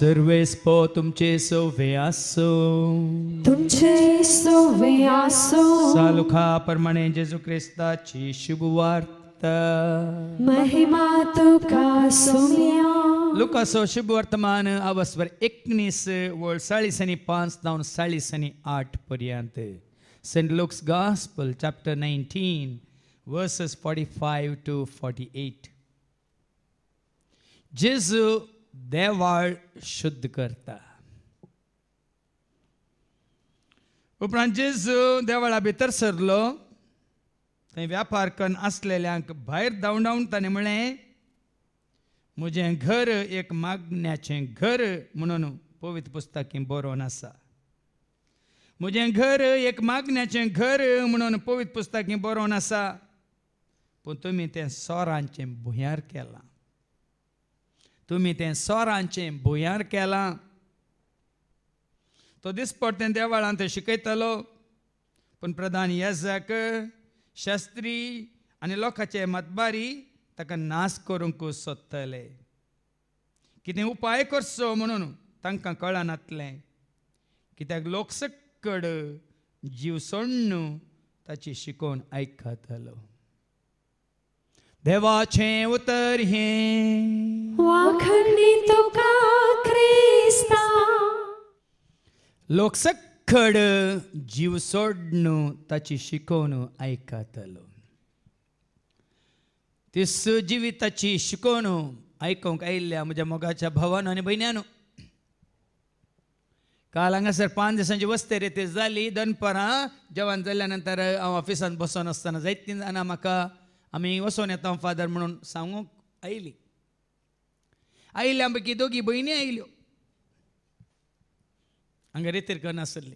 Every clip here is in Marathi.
सर्वेस्पो तुमचे सोवे आसो सालुखा प्रमाणे जेजू ख्रिस्ताची शुभवार्ता महिमा तुका सोमिया लुकासो शुभ वर्तमान अवस्वर 19 वळ 40:5 जावन 40:8 पर्यंत. St. Luke's Gospel, chapter 19, verses 45 to 48. जेजू देवाळ शुद्ध करता. उपरांत जेजू देवाळा भितर सरलो. थंय व्यापार करून आसलेल्यांक भायर धांवडावन ताणें म्हळें, म्हजें घर एक मागण्याचें घर म्हणून पवित्र पुस्तकांत बरोवन आसा. म्हजें घर एक मागण्याचें घर म्हणून पवित्र पुस्तकांत बरोवन आसा, पूण तुमी तें सोरांचें भुंयार केलां. तुमी तें सोरांचें भुंयार केलां. तो दिसपट तें देवाळांत शिकयतालो, पूण प्रधान याजक, शास्त्री आनी लोकांचे मतबारी ताका नाश करूंक सोदताले. कितें उपाय करचो म्हणून तांकां कळनातलें, कित्याक लोक सकड जीव सोडून ताची शिकोवन आयकतालो. देवाचें उतर हें वाखणी तुका ख्रिस्ता. लोक सकड जीव सोडून ताची शिकोवन आयकतालो. ती जिविताची शिकोवन आयकूंक आयिल्ल्या म्हज्या मोगाच्या भावांनो आनी भयण्यांनो, काल हांगासर 5 दिसांची वस्ते रेते जाली. दनपारां जेवण जाल्या नंतर हांव ऑफिसांत बसून आसतना जायतीं जाणां म्हाका आमी वचून येता फादर म्हणून सांगूंक आयिल्ल्या पैकी 2 भयणी आयल्यो. हांगा रेतेर करनासली.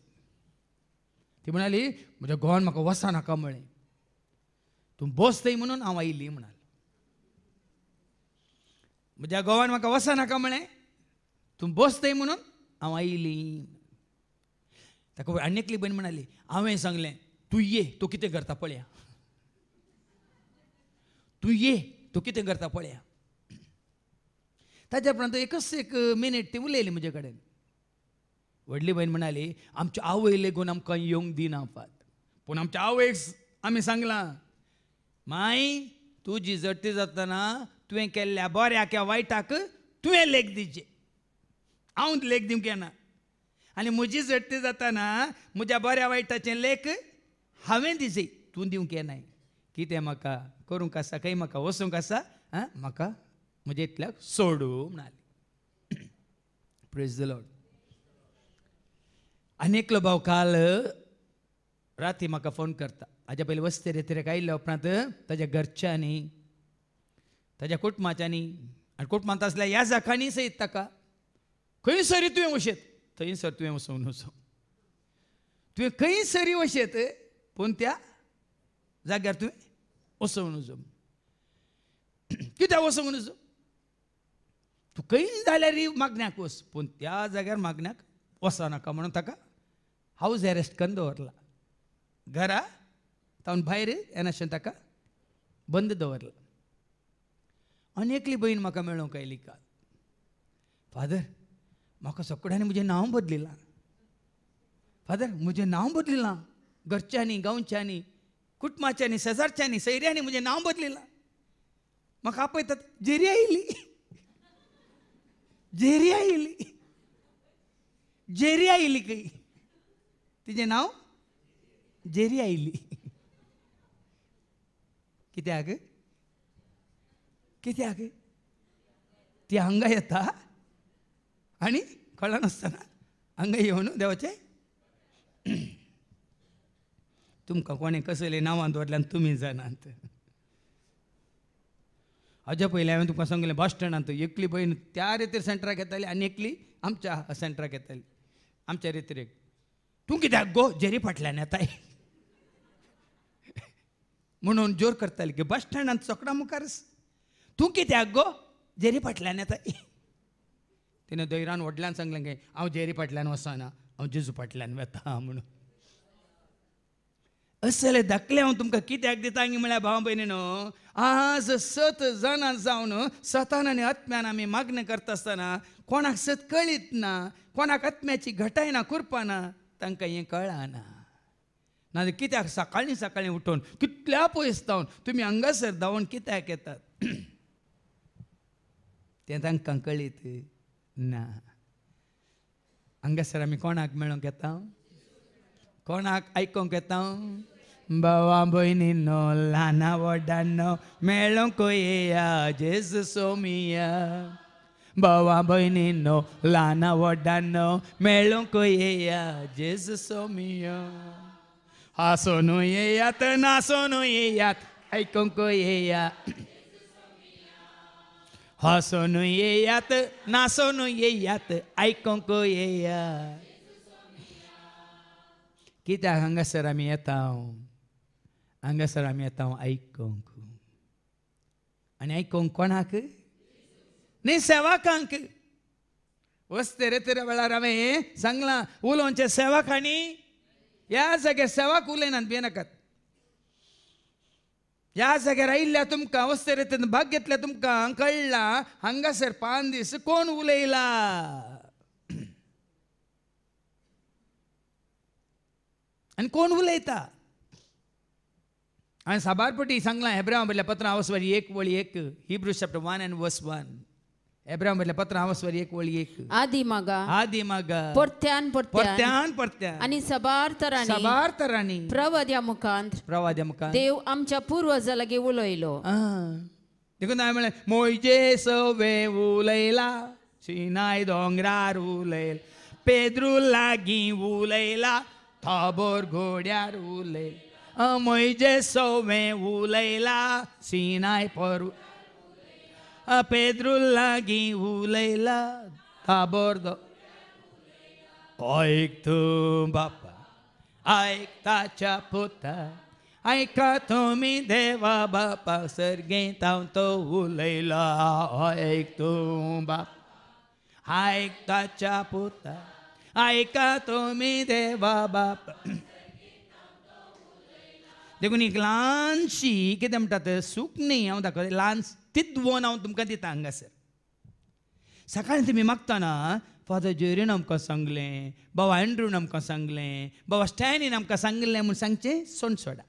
ती म्हणाली, म्हज्या घोवान म्हाका वचनाका म्हळें, तूं बस थंय म्हणून हांव आयिल्ली म्हणाली. म्हज्या घोवान म्हाका वचनाका म्हळें, तूं बस थंय म्हणून हांव आयिल्ली. ताका आनी एकली भयण म्हणाली, हांवें सांगलें तूं ये, तूं कितें करता पळया. तूं ये, तूं कितें करता पळया. ताच्या उपरांत एक मिनीट ती उलयली म्हजे कडेन. व्हडली भयण म्हणाली, आमच्या आवय लेगून आमकां येवंक दिनात, पूण आमच्या आवयक आमी सांगलां, माय तुजी जडटी जातना तुवें केल्ल्या बऱ्याक वा वायटाक तुवें लेख दिवचें, हांव लेख दिवंक येना. आनी म्हजी जडटी जातना म्हज्या बऱ्या वायटाचें लेख हांवें दिचें, तूं दिवंक येनाय. कितें म्हाका करूंक आसा काय म्हाका वचूंक आसा, म्हाका म्हजे इतल्याक सोडू म्हणाली. Praise the Lord. आनी एकलो भाव काल राती म्हाका फोन करता. हाज्या पयलीं वस्ते रेतेरेक आयिल्ल्या उपरांत ताज्या घरच्यांनी, ताज्या कुटुंबाच्यांनी आनी कुटुंबांत आसल्या ह्या जाकांनी सयत ताका, खंयसरी तुवें वचत, थंयसर तुवें वचूंक नजो. तुवें खंयसरी वचत, पूण त्या जाग्यार तुवें वचूंक नजो. कित्याक वचूंक नजो? तूं खंय जाल्यार मागण्याक वच, पूण त्या जाग्यार मागण्याक वचनाका म्हणून ताका हावज एरेस्ट करून दवरला. घरा तावन भायर येनाशें ताका बंद दवरला. आनी एकली भयण म्हाका मेळूंक आयली काल. फादर, म्हाका सगळ्यांनी म्हजें नांव बदलिलां. फादर, म्हजें नांव बदलिलां. घरच्यांनी, गांवच्यांनी, कुटुंबाच्यांनी, शेजारच्यांनी, सयऱ्यांनी म्हजें नांव बदलिलां. म्हाका आपयतात, जेरी आयिल्ली, जेरी आयिल्ली, जेरी आयिल्ली खंय. तिजें नांव जेरी आयिल्ली. कित्याक? कित्याक? ती हांगा येता आनी कळनासतना हांगा येवन देवाचें. तुमकां कोणें कसले नांवां दवरल्यान तुमी जाणात. हाज्या पयलीं हांवें तुमकां सांगलें, बस स्टँडांत एकली भयण त्या रेतेर सेंटराक येताली आनी एकली आमच्या सेंटराक येताली. आमच्या रेतेरेक, तूं कित्याक गो जेरी फाटल्यान येताय म्हणून जोर करताली की बस स्टँडांत चोकडा मुखारच, तूं कित्याक गो जेरी फाटल्यान येताय. तिणें दैरान व्हडल्यान सांगलें गे, हांव जेरी फाटल्यान वचना, हांव जेजू फाटल्यान वता म्हणून. असले धाकले हांव तुमकां कित्याक दिता म्हळ्यार भाव भयणीनो, आज 7 जाणां जावन सतान आनी आत्म्यान आमी मागणी करता आसतना कोणाक सत कळीत ना, कोणाक आत्म्याची घटायना करपाना, तांकां हें कळना. नाजाल्यार कित्याक सकाळीं सकाळीं उठून कितल्या पयस जावन तुमी हांगासर धांवून कित्याक येतात तें तांकां कळीत ना. हांगासर आमी कोणाक मेळोंक येता, कोणाक आयकोंक येता? भावा भयणीनो, ल्हाना व्हडांनो मेळोंक येया जेजू सोमिया. भावा भयणीनो, ल्हाना व्हडांनो मेळोंक येया जेजू सोमिया. हांसून येयात, नासून येयात, आयकोंक येया. हांसून येयात, नासून येयात, आयकोंक येया. कित्याक हांगासर आमी येता? हांगासर आमी येता आयकोंक. आनी आयकोंक कोणाक? न्ही सेवकांक. वस्ते रेतेरे वेळार हांवें सांगलां उलोवचे सेवक आनी ह्या जाग्यार सेवक उलयनात भियेनाकात. ह्या जाग्यार आयिल्ल्या तुमकां वस्ते रेतेन भाग घेतल्या तुमकां कळ्ळां हांगासर 5 दीस कोण उलयला. आनी कोण उलयता? हांवें साबारपटी सांगलां हेब्रांव बरयल्या पत्रां 1:1 Hebrews chapter 1 and verse 1. हेब्रांव बरयल्या पत्रां 1:1 आदी मगा परत्यान आनी सबार तरांनी प्रवाद्या मुखांत देव आमच्या पुर्वजां लागीं उलयलो. देखून हांवें म्हळें मोइजेस उलयला, सिनाय दोंगरार उलयला, पेद्रू लागीं उलयला, थाबोर घोड्यार उलयला. मोइजेस उलयला, सिनाय पर पेद्रू लागीं उलयला, थाबोर ऐक तूं बापा, ऐक ताच्या पुता, ऐका तुमी देवा बापा, सर्गेंत हांव तो उलयला. ऐक तूं बापा, ऐक ताच्या पुता, ऐका तुमी देवा बापा. देखून एक ल्हानशी कितें म्हणटात सुकणी हांव दाखयता, ल्हान तिदवोन हांव तुमकां दिता हांगासर. सकाळीं तुमी मागतना फादर जेरीन आमकां सांगलें, बाबा एंड्रून आमकां सांगलें, बाबा स्टॅनीन आमकां सांगलें म्हूण सांगचें सोंड सोडा.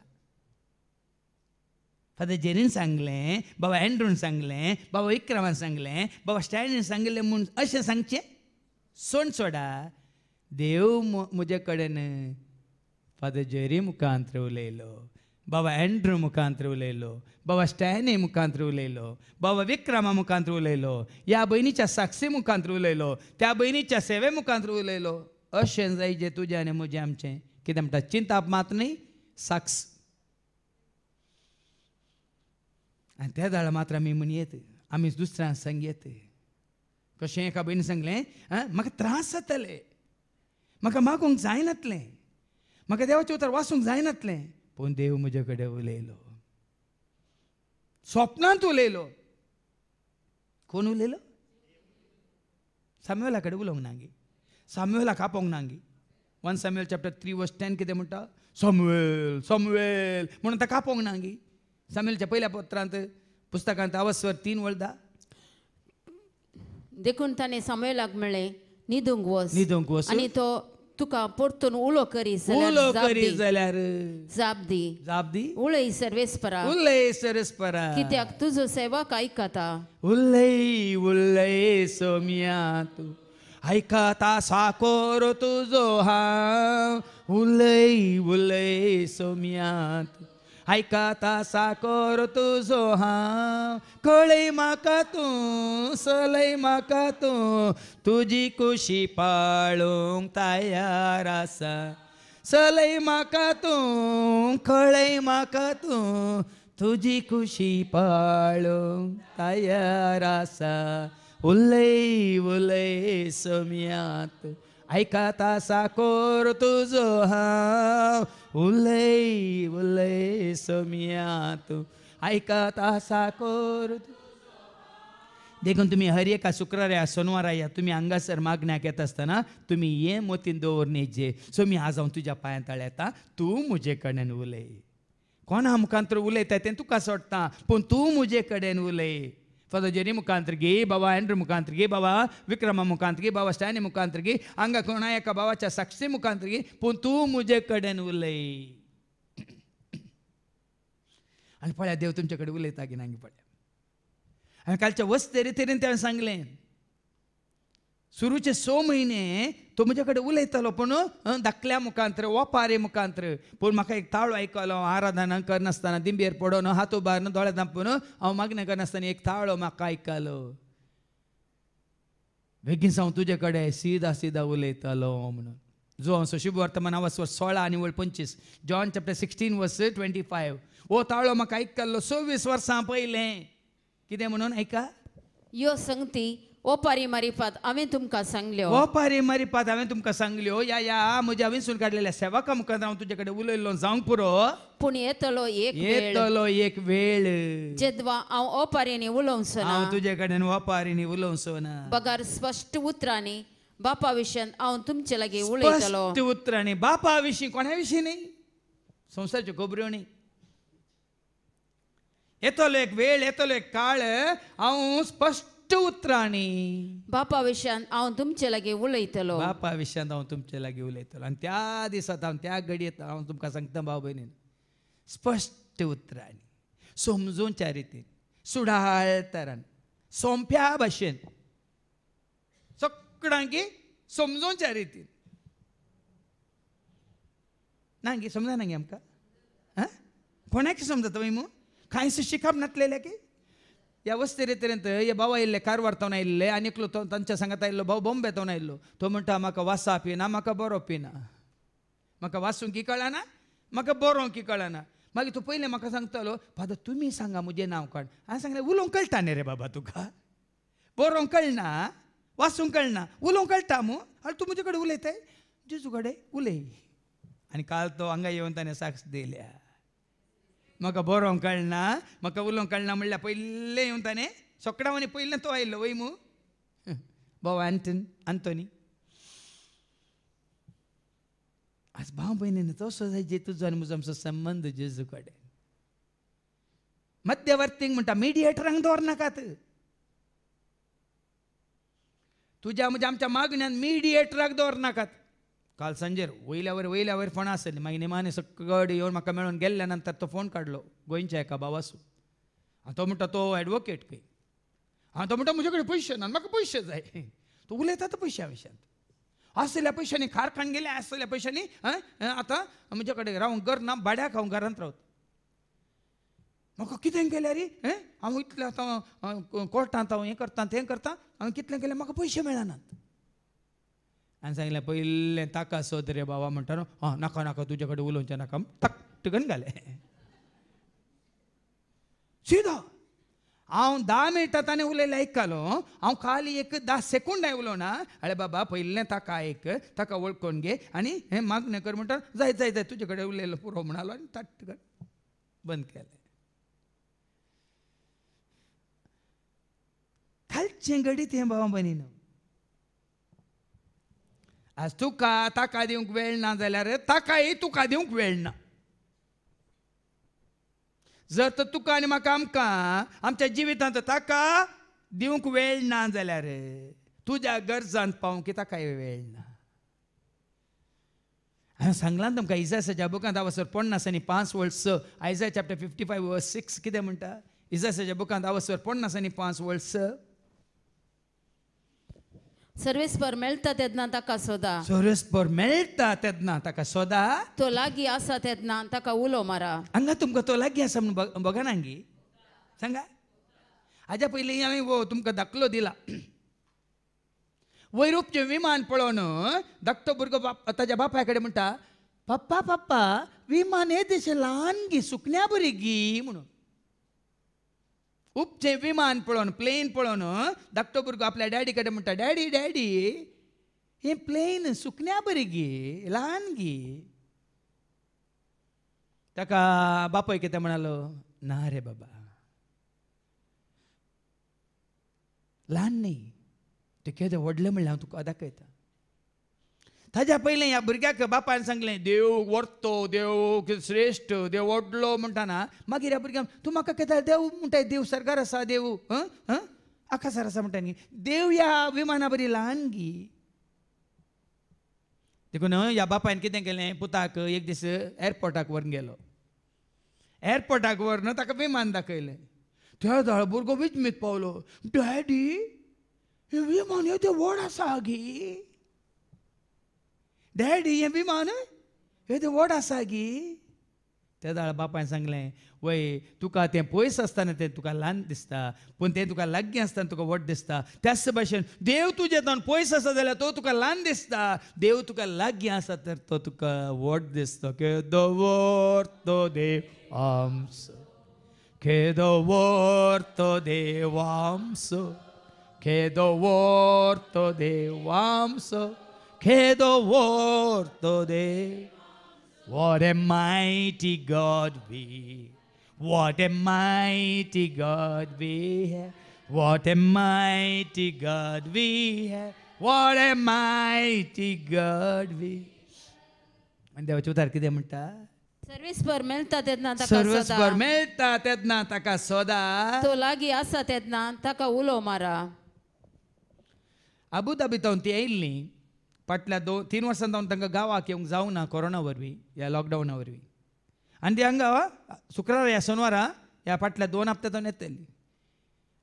फादर जेरीन सांगलें, बाबा एंड्रून सांगलें, बाबा विक्रमान सांगलें, बाबा स्टॅनीन सांगलें म्हूण अशें सांगचें सोंड सोडा. देव म्हजे कडेन फादर जेरी मुखांतर उलयलो, बाबा एंड्रू मुखांतर उलयलो, बाबा स्टॅनी मुखांतर उलयलो, बाबा विक्रमा मुखांतर उलयलो, ह्या भयणीच्या साक्षी मुखांतर उलयलो, त्या भयणीच्या सेवे मुखांतर उलयलो. अशें जाय जें तुजें आनी म्हजें आमचें कितें म्हणटा चिंताप मात न्ही, साक्स. आनी त्या दाळा मात्र आमी म्हणयेत, आमी दुसऱ्यांक सांगयेत. कशें एका भयणी सांगलें, म्हाका त्रास जाताले, म्हाका मागूंक जायनातलें, म्हाका देवाचें उतर वाचूंक जायनातलें, पूण देव म्हजे कडेन उलयलो, स्वप्नांत उलयलो. कोण उलयलो? सामुएला कडेन उलोवंक ना गे, सामुएलाक आपोवंक ना गे. 1 Samuel chapter 3 verse 10 कितें म्हणटा? सामुएल सामुएल म्हणून ताका आपोवंक ना गे. सामुएलच्या पयल्या पत्रांत पुस्तकांत अवस्वर 3 वळदा. देखून ताणें सामुएलाक म्हणलें न्हिदूंक वच आनी तो तुका परतून उलो करी जाल्यार जाप दी. उलय सर्वेस्परा, कित्याक तुजो सेवक आयकता. उलय सोम्या तूं आयकता साकोर तुजो हांव. उलय सोम्या तूं आयकता साकोर तुजो हांव. कळय म्हाका तूं, सलय म्हाका तूं, तुजी कुशी पाळूंक तयार आसा. सलय म्हाका तूं, कळय म्हाका तूं, तुजी कुशी पाळूंक तयार आसा. उलय सोम्या तूं आयकता साकोर तुजो हांव. उलय सोम्या तूं आयकता साकोर. देखून तुम्ही हर एका शुक्रार या सोनवारा या तुम्ही हांगासर मागण्याक येता आसतना तुम्ही हे मोतीन दवरून येजे. सो मी आज हांव तुज्या पांयां तळें येता, तूं म्हजे कडेन उलय. कोणा मुखांतर उलयता तें तुका सोडटा, पूण तूं म्हजे कडेन उलय. फादर जेरी मुखांतर घे, बाबा एंड्रू मुखांतर घे, बाबा विक्रमा मुखांतर घे, बाबा स्टॅनी मुखांतर घे, हांगा कोणा एका बाबाच्या साक्षी मुखांतर घे, पूण तूं म्हजे कडेन उलय. आनी पळया देव तुमचे कडेन उलयता की ना पळया. आनी कालच्या वस्तेरे तरेन तेणें सांगलें सुरूचे 6 म्हयने तो म्हजे कडेन उलयतालो, पूण धाकल्या मुखांतर ओपारे मुखांतर. पूण म्हाका एक ताळो आयकलो, आराधना करनासतना दिंबेर पडोन हात उबारून दोळे धांपून हांव मागणें करनासतना एक ताळो म्हाका आयकलो. बेगीन सावन तुजे कडेन सीदा सीदा उलयतालो म्हणून. जो हांव शुभ वर्तमान आवाज 16 आनी 25 जॉन चॅप्टर 16 वर्स 25. हो ताळो म्हाका आयकल्लो 26 वर्सां पयलें. कितें म्हणून ऐका, यो संगती ओपारी मारिफात हांवें तुमकां सांगल्यो. ओपारी मारिपात हांवें तुमकां सांगल्यो. या म्हज्या विंसून काडलेल्या सेवका मुखार हांव तुजे कडेन उलयल्लो जावंक पुरो. पूण येतलो एक वेळ जेद्वा हांव ओपारीनी उलोवंसो ना, हांव तुजे कडेन ओपारीनी उलोवंसो ना. बगार स्पश्ट उतरांनी बापा विशयान हांव तुमचे लागीं उलयतलो. स्पश्ट उतरांनी बापा विशीं, कोणा विशीं न्ही, संवसाराच्यो खबऱ्यो न्ही. येतलो एक वेळ, येतलो एक काळ, हांव स्पश्ट उतरांनी बापा विशयान हांव तुमचे लागीं उलयतलो. बापा विशयान हांव तुमचे लागीं उलयतलो. आनी त्या दिसांत हांव त्या घडयेंत हांव तुमकां सांगता भाव भयणीन, स्पश्ट उतरांनी, समजूच्या रितीन, सुडाळ तरान, सोंप्या भाशेन, सगळ्यांकी समजूच्या रितीन. ना गे समजना गे आमकां कोणाक समजता वय मू कांयच शिकप नासलेले की. ह्या वस्तेरे तरेन हे भाव आयिल्ले कारवारतावन आयिल्ले, आनी एकलो तो तांच्या सांगात आयिल्लो भाव बॉम्बेतावन आयिल्लो. तो म्हणटा म्हाका वाचप येना, म्हाका बरोवप येना, म्हाका वाचूंक कळना, म्हाका बरोवंक कळना. मागीर तूं पयलें म्हाका सांगतालो, फादर तुमी सांगा म्हजें नांव काड. हांवें सांगलें उलोवंक कळटा न्ही रे बाबा तुका, बरोवंक कळना, वाचूंक कळना, उलोवंक कळटा मू. आनी तूं म्हजे कडेन उलयताय, जेजू कडेन उलय. आनी काल तो हांगा येवन ताणें साक्ष दिल्या, म्हाका बरोवंक कळना, म्हाका उलोवंक कळना म्हणल्यार पयलें येवन ताणें सोकडावानी पयलें तो आयिल्लो वय मू भाव आंतोनी. आज भाव भयणीन तसो जाय जे तुजो आनी म्हजो आमचो संबंद जेजू कडेन. मध्यवर्तींक म्हणटा मिडिएटरांक दवरनाकात. तुज्या म्हणजे आमच्या मागण्यान मिडिएटराक दवरनाकात. काल सांजेर वयल्या वयर फोन आसली, मागीर निमाणे सकड येवन म्हाका मेळून गेल्ल्या नंतर तो फोन काडलो गोंयच्या एका भावासून. तो म्हणटा तो एडवोकेट खंय. तो म्हणटा म्हजे कडेन पयशे ना, म्हाका पयशे जाय. तो उलयता तो पयशा विशयान. आसल्या पयशांनी खार खाण गेले, आसल्या पयशांनी आतां म्हजे कडेन रावंक घर ना, भाड्याक हांव घरांत रावता. म्हाका कितें केलें रे, हांव इतलें आतां कोर्टांत हांव हें करता तें करता, हांवें कितलें केलें, म्हाका पयशे मेळनात. हांवें सांगलें पयलें ताका सोद रे बाबा. म्हणटा न्हू, नाका नाका तुजे कडेन उलोवचें नाका, टकटकन घालें सीदा. हांव 10 मिनटां ताणें उलयलें आयकलो, हांव खाली एक 10 सेकंड उलोवना. अरे बाबा पयलें ताका आयक, ताका वळखून घे आनी हें मागणें कर. म्हणटा जाय जाय जाय तुजे कडेन उलयलो पुरो म्हणालो आनी टकटकन बंद केलें. कालचें घडीत हें भावा भयणीन. आज तुका ताका दिवंक वेळ ना जाल्यार ताकाय तुका दिवंक वेळ ना. जर तर तुका आनी म्हाका आमकां आमच्या जिवितांत ताका दिवंक वेळ ना जाल्यार तुज्या गरजांत पावंक ताकाय वेळ ना. हांवें सांगलां तुमकां इजायाच्या बुकांत आवसर 50 आनी 5 वर्स आयजाया चॅप्टर 55 वर्स 6 कितें म्हणटा. इजायाच्या बुकांत आवसर 50 आनी 5 वर्स. सर्वेस्पर मेळटा तेन्ना ताका सोदा. सर्वेस्पर मेळटा तेन्ना ताका सोदा. तो लागीं आसा तेन्ना ताका उलो मारा. हांगा तुमकां तो लागीं आसा म्हणून बघा नांगी सांगा. हाज्या पयलीं हांवें तुमकां दाखलो दिला. वैरूपचें विमान पळोवन धाकटो भुरगो ताच्या बापाय कडेन म्हणटा, पप्पा पप्पा विमान हे दिशे ल्हान गी, सुकण्या बरी गी म्हणून. उपचें विमान पळोवन, प्लेन पळोवन धाकटो भुरगो आपल्या डॅडी कडेन म्हणटा, डॅडी डॅडी हें प्लेन सुकण्या बरी गी, ल्हान गी. ताका बापाय कितें म्हणालो, ना रे बाबा, ल्हान न्ही ते केदें व्हडलें म्हणल्यार हांव तुका दाखयता. ताज्या पयलें ह्या भुरग्याक बापायन सांगलें देव व्हरतो, देव श्रेश्ठ, देव व्हडलो म्हणटाना मागीर ह्या भुरग्याक तूं म्हाका कितें देव म्हणटाय, देव सरकार आसा, देव आकाशार आसा म्हणटा न्ही, देव ह्या विमाना बरी ल्हान गी. देखून ह्या बापायन कितें केलें, पुताक एक दीस एअरपोर्टाक व्हरून गेलो. एअरपोर्टाक व्हरून ताका विमान दाखयलें. त्या दाळ भुरगो विचमीत पावलो, डॅडी हें विमान येदें व्हड आसा गी, डॅडी हें विमान येदें व्हड आसा गी. त्या दाळ बापायन सांगलें वय तुका तें पयस आसतना तें तुका ल्हान दिसता, पूण तें तुका लागीं आसतना तुका व्हड दिसता. त्याच भाशेन देव तुजे तोंड पयस आसा जाल्यार तो तुका ल्हान दिसता, देव तुका लागीं आसा तर तो तुका व्हड दिसता. केदो व्हरतो देव आमचो, केदो व्हरतो देव आमचो, केदो व्हरतो देव आमचो, केदो व्हरतो देव. What a mighty God we, what a mighty God we have, what a mighty God we have, what a mighty God we. आणि देवाचे उतार कितें म्हणटा, सर्विसभर मेळटा तेन्ना ताका सर्विसभर मेळटा तेन्ना ताका सोदा, तो लागीं आसा तेन्ना ताका उलो मारा. अबुधाबीतावन ती येयल्ली, फाटल्या 2-3 वर्सां जावन तांकां गांवाक येवंक जावं ना कोरोना वरवीं, ह्या लॉकडावना वरवीं. आनी ती हांगा शुक्रार ह्या शेनवारा ह्या फाटल्या 2 हप्त्यांत येतली.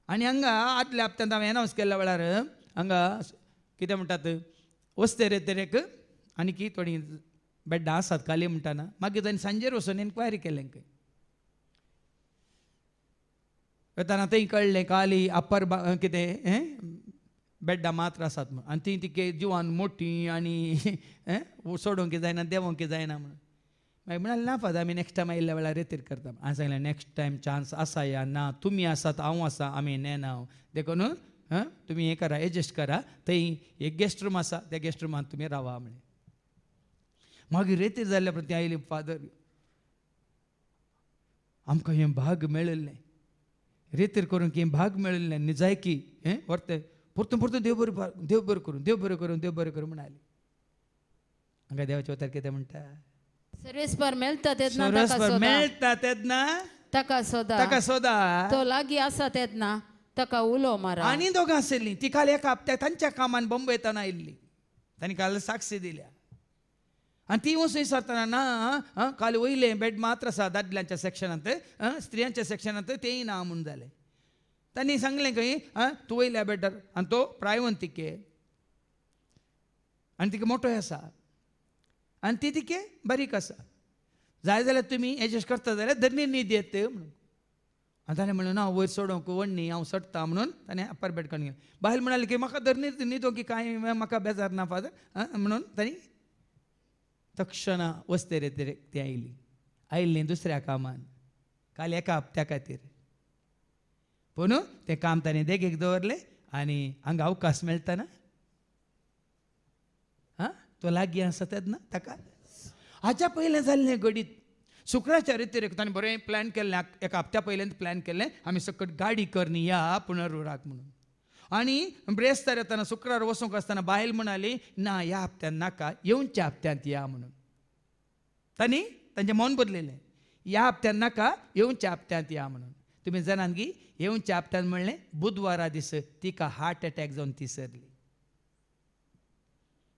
आनी हांगा आदल्या हप्त्यांत हांवें एनावन्स केल्ल्या वेळार हांगा कितें म्हणटात वस्ते रेतेरेक आनी की थोडीं बेड्डां आसात खाली म्हणटाना. मागीर तांणी सांजेर वचून एन्क्वायरी केलें खंय. वताना थंय कळ्ळें खाली अप्पर कितें बेड्डां मात्र आसात म्हणून. आनी ती तिके जिवान मोठी आनी सोडोवंक जायना, देंवोंक जायना म्हणून. मागीर म्हणालें ना फादर आमी नेक्स्ट टायम आयिल्ल्या वेळार रेतीर करता. हांवें सांगलें नेक्स्ट टायम चान्स आसा या ना, तुमी आसात हांव आसा आमी नेना. देखून तुमी हें करा, एडजस्ट करा, थंय एक गेस्ट रूम आसा त्या गेस्ट रुमांत तुमी रावा म्हणलें. मागीर रेतीर जाल्ल्या प्रती आयली फादर आमकां हें भाग मेळिल्लें, रेतीर करूंक हें भाग मेळिल्लें निजायकी व्हरते परतून परतून देव बरें करूं, देव बरें करूं, देव बरें करूं म्हणाली. हांगा देवाचे उतार कितें म्हणटा, सर्विसभर मेळटा तेन्ना मेळटा तेन्ना ताका सोदा, तो लागीं आसा तेन्ना ताका उलो मारा. आनी दोगां आशिल्लीं, ती काल एका हप्त्याक तांच्या कामान बॉम्बेतान आयिल्ली, तांणी काल साक्षी दिल्या. आनी ती वचून विचारतना ना काल वयलें बेड मात्र आसा दादल्यांच्या सेक्शनांत, स्त्रियांच्या सेक्शनांत तेंय ना म्हणून जालें. तांणी सांगलें खंय तूं वयल्या बेड्डार, आनी तो प्रायवंतिके आनी तिका मोठोय आसा आनी ती तिके बारीक आसा, जाय जाल्यार तुमी एडजस्ट करता जाल्यार धर्नी न्हीद येत म्हणून. आनी ताणें म्हणलें ना वयर सोडोंक व्हडनी हांव सडटा म्हणून ताणें अप्पर बेड काडून गेलें. बायल म्हणाली की म्हाका धर्नी न्हिदोंक कांय म्हाका बेजार ना फादर म्हणून तांणी तक्षणा वस्ते रेतेर ती आयिल्ली दुसऱ्या कामान काल एका हप्त्या खातीर. पूण तें काम ताणें देगेक दवरलें आनी हांगा अवकाश मेळटा ना तो लागीं आसा तेन्ना ताका. हाच्या पयलें जाल्लें घडीत शुक्राच्या रेतेरेक ताणें बरें प्लॅन केल्लें, एका हप्त्या पयलें प्लॅन केल्लें आमी सकट गाडी करनी या पुनरुराक म्हणून. आनी ब्रेस्तार येताना शुक्रार वचूंक आसतना बायल म्हणाली ना ह्या हप्त्यान नाका, येवच्या हप्त्यांत या म्हणून. तांणी तांचें मन बदलिल्लें, ह्या हप्त्यान नाका येवच्या हप्त्यांत या म्हणून. तुमी जाणात की येवच्या हप्त्यान म्हणलें बुधवारा दीस तिका हार्ट अटॅक जावन ती सरली.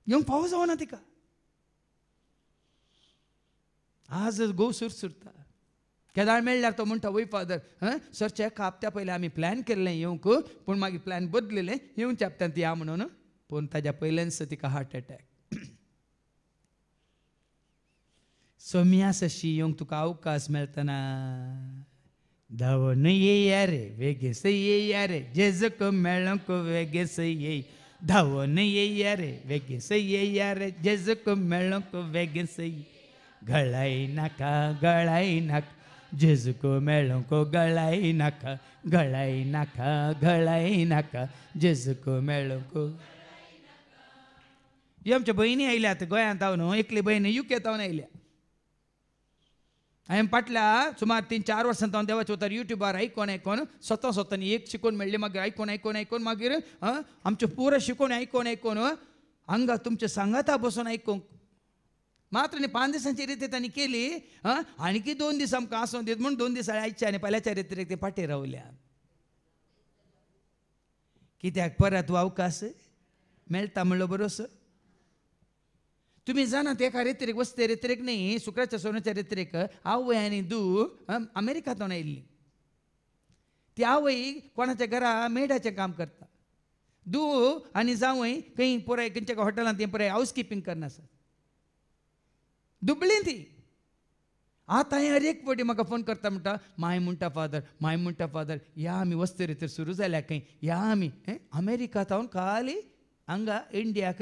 येवंक फावो जावना तिका. आज घोव सुरसुरता. केदार मेळ्ळ्यार तो म्हणटा वय फादर सरच्या एका हप्त्या पयलीं आमी प्लॅन केल्लें येवंक, पूण मागीर प्लॅन बदलिल्लें येवच्या हप्त्यांत या म्हणून. पूण ताज्या पयल्यानच तिका हार्ट अटॅक. सोम्या सशी येवंक तुका अवकाश मेळटना धांवन येया रे वेगेस येया रे, जेजूक मेळोंक वेगेस येय. धांवन येया रे वेगेस येया रे, जेजूक मेळोंक वेगेस येय. गळाय नाका गळाय नाका, जेजूक मेळोंक गळाय नाका, गळाय नाका गळाय नाका, जेजूक मेळोंक. ह्यो आमच्या भयणी आयल्यात गोंयांत. हांव न्हू एकली भयण UK तावन आयल्या. हांवें फाटल्या सुमार 3-4 वर्सां हांव देवाचे उतर युट्यूबार आयकोन स्वतानी एक शिकून मेळ्ळी मागीर आयकोन मागीर आमचें पुरो शिकून आयकोन हांगा तुमच्या सांगाता बसून आयकूंक मात्र न्ही 5 दिसांची रीत तांणी केली आणखी 2 दीस आमकां आसूं दीत म्हूण 2 दीस आयचे आनी फाल्यांच्या रितीक ते फाटीं रावल्या कित्याक परत अवकाश मेळटा म्हणलो बरोस तुम्ही जाणात एका रेत्रेक वस्ते रेत्रेक न्ही शुक्राच्या सोन्याच्या रेत्रेक आवय आनी धू अमेरिकांतून आयिल्ली ती आवय कोणाच्या घरा मेडाचें काम करता धू आनी जावय खंय पुराय खंयच्या हॉटेलांत पुराय हावस किपींग करना सर दुबळी ती आतां हर एक फावटी म्हाका फोन करता म्हणटा माय म्हणटा फादर या आमी वस्ते रेतर सुरू जाल्या खंय या आमी अमेरिकांत हांव खाली हांगा इंडियाक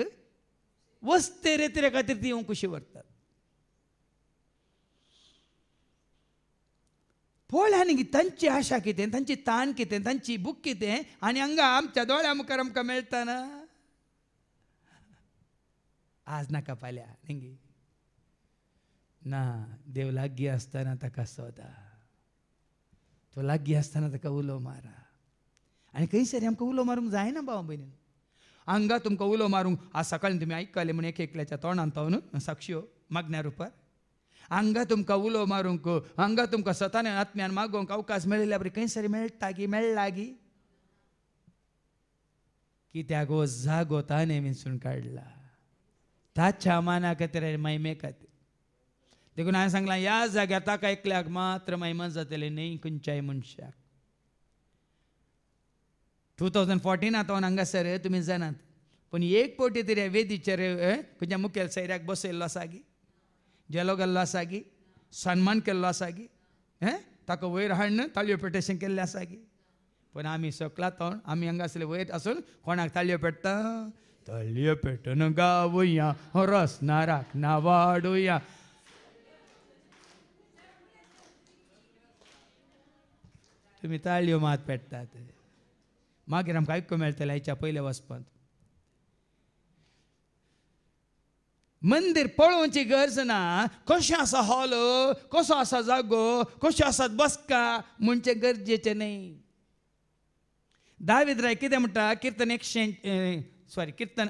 वस्ते रेत्रे खातीर ती येवंक कशी व्हरतात पळय आनी तांची आशा कितें तांची ताण कितें तांची बूक कितें आनी हांगा आमच्या दोळ्या मुखार आमकां मेळटा ना आज नाका फाल्यां न्ही ना देव लागीं आसतना ताका सोदा तो लागीं आसतना ताका उलो मारा आनी खंय सरी आमकां उलो मारूंक जायना भाव भयणीन हांगा तुमकां उलो मारूंक आज सकाळीं तुमी आयकले म्हण एकल्याच्या तोंडान तावन साक्षीयो मागण्या रुपार हांगा तुमकां उलो मारूंक हांगा तुमकां सतान आत्म्यान मागोवंक अवकाश मेळिल्ल्या बरी खंय सरी मेळ्ळा गी कित्याक हो जागो ताणें विंचून काडला ताच्या माना खातीर महिमे खातीर देखून हांवें सांगलां ह्या जाग्यार ताका एकल्याक मात्र महिमा जातले न्ही खंयच्याय मनशाक 2014 हांव हांगासर तुमी जाणात पूण एक फावटी तरी ह्या वेदीचेर खंयच्या मुखेल सैऱ्याक बसयल्लो आसा गी जेलो गेल्लो आसा गी सन्मान केल्लो आसा गी ताका वयर हाडून ताळयो पेटोवचें केल्लें आसा गी पूण आमी सकला तोंड आमी हांगासले वयर आसून कोणाक ताळयो पेट्टा ताळयो पेटोवन गावया रसनाराक ना वाडुया तुमी ताळयो मात पेट्टात मागीर आमकां आयकूंक मेळटलें हेच्या पयले वचपांत मंदिर पळोवची गरज ना कशें आसा हॉल कसो आसा जागो कशें आसात बसका म्हणचे गरजेचें न्ही दावीद राय कितें म्हणटा कीर्तन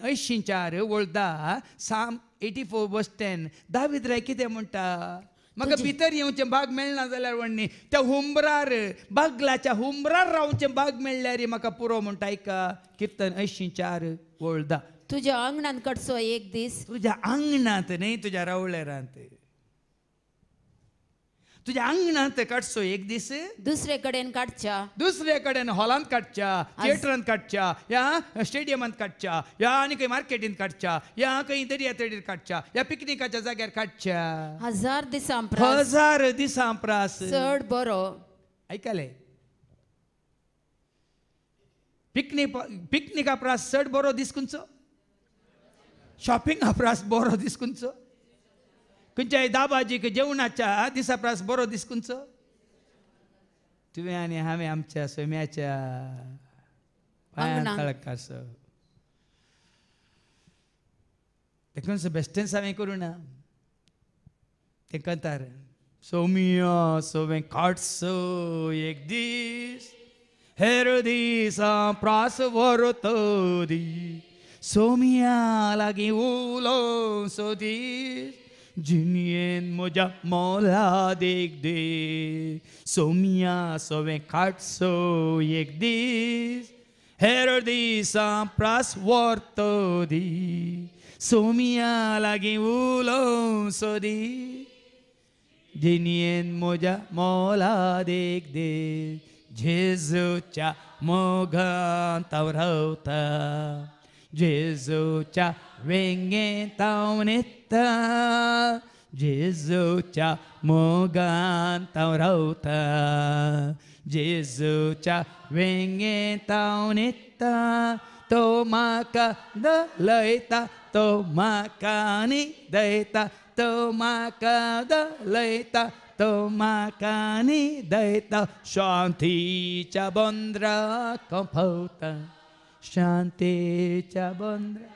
80:4 वळ 10 साम 84 वर्स 10 दावीद राय कितें म्हणटा म्हाका भितर येवचें भाग मेळना जाल्यार वण्णी त्या हुंबरार बागलाच्या हुंबरार रावचें भाग मेळ्ळ्यार म्हाका पुरो म्हणटा आयका कीर्तन 80:4 वळ 10 तुज्या आंगणान कडचो एक दीस तुज्या आंगणांत न्ही तुज्या रावळेरांत तुज्या आंगणांत काडचो एक दीस दुसरे कडेन काडच्या दुसरे कडेन हॉलांत काडच्या थिएटरांत काडच्या या स्टेडियमांत काडच्या या आनी खंय मार्केटींत काडच्या या खंय दर्या तडीर काडच्या या पिकनिकाच्या जाग्यार काडच्या 1000 दिसां 1000 दिसां प्रास चड बरो आयकले पिकनिका प्रास चड बरो दीस खंयचो शॉपिंगा प्रास बरो दीस खंयचो खंयच्याय दाबाजीक जेवणाच्या दिसा प्रास बरो दीस खंयचो तुवें आनी हांवें आमच्या सोम्याच्या पांयां तळकास देखून बेस्टेन्स हांवें करूं ना तें कंतार सोमिया सोवें काडसो एक दीस हेर दिसां प्रास व्हरतो दी सोमिया लागीं उलो सो दीस जिणयेन म्हज्या मोला देख दे सोमिया सोवें काडसो एक दीस हेर दिसां प्रास व्हरतो दी सोमिया लागीं उलो सो दी जिणयेन म्हज्या मोला देख दे जेजूच्या मोगांत हांव रावता जेजूच्या वेंगेंत हांव न्हिदता जेजूच्या मोगांत हांव रावता जेजूच्या वेंगेंत हांव न्हिदता तो म्हाका दलयता तो म्हाका न्हिदयता तो म्हाका दलयता तो म्हाका न्हिदयता शांतीच्या बंदराक भोंवता शांतेच्या बंदरा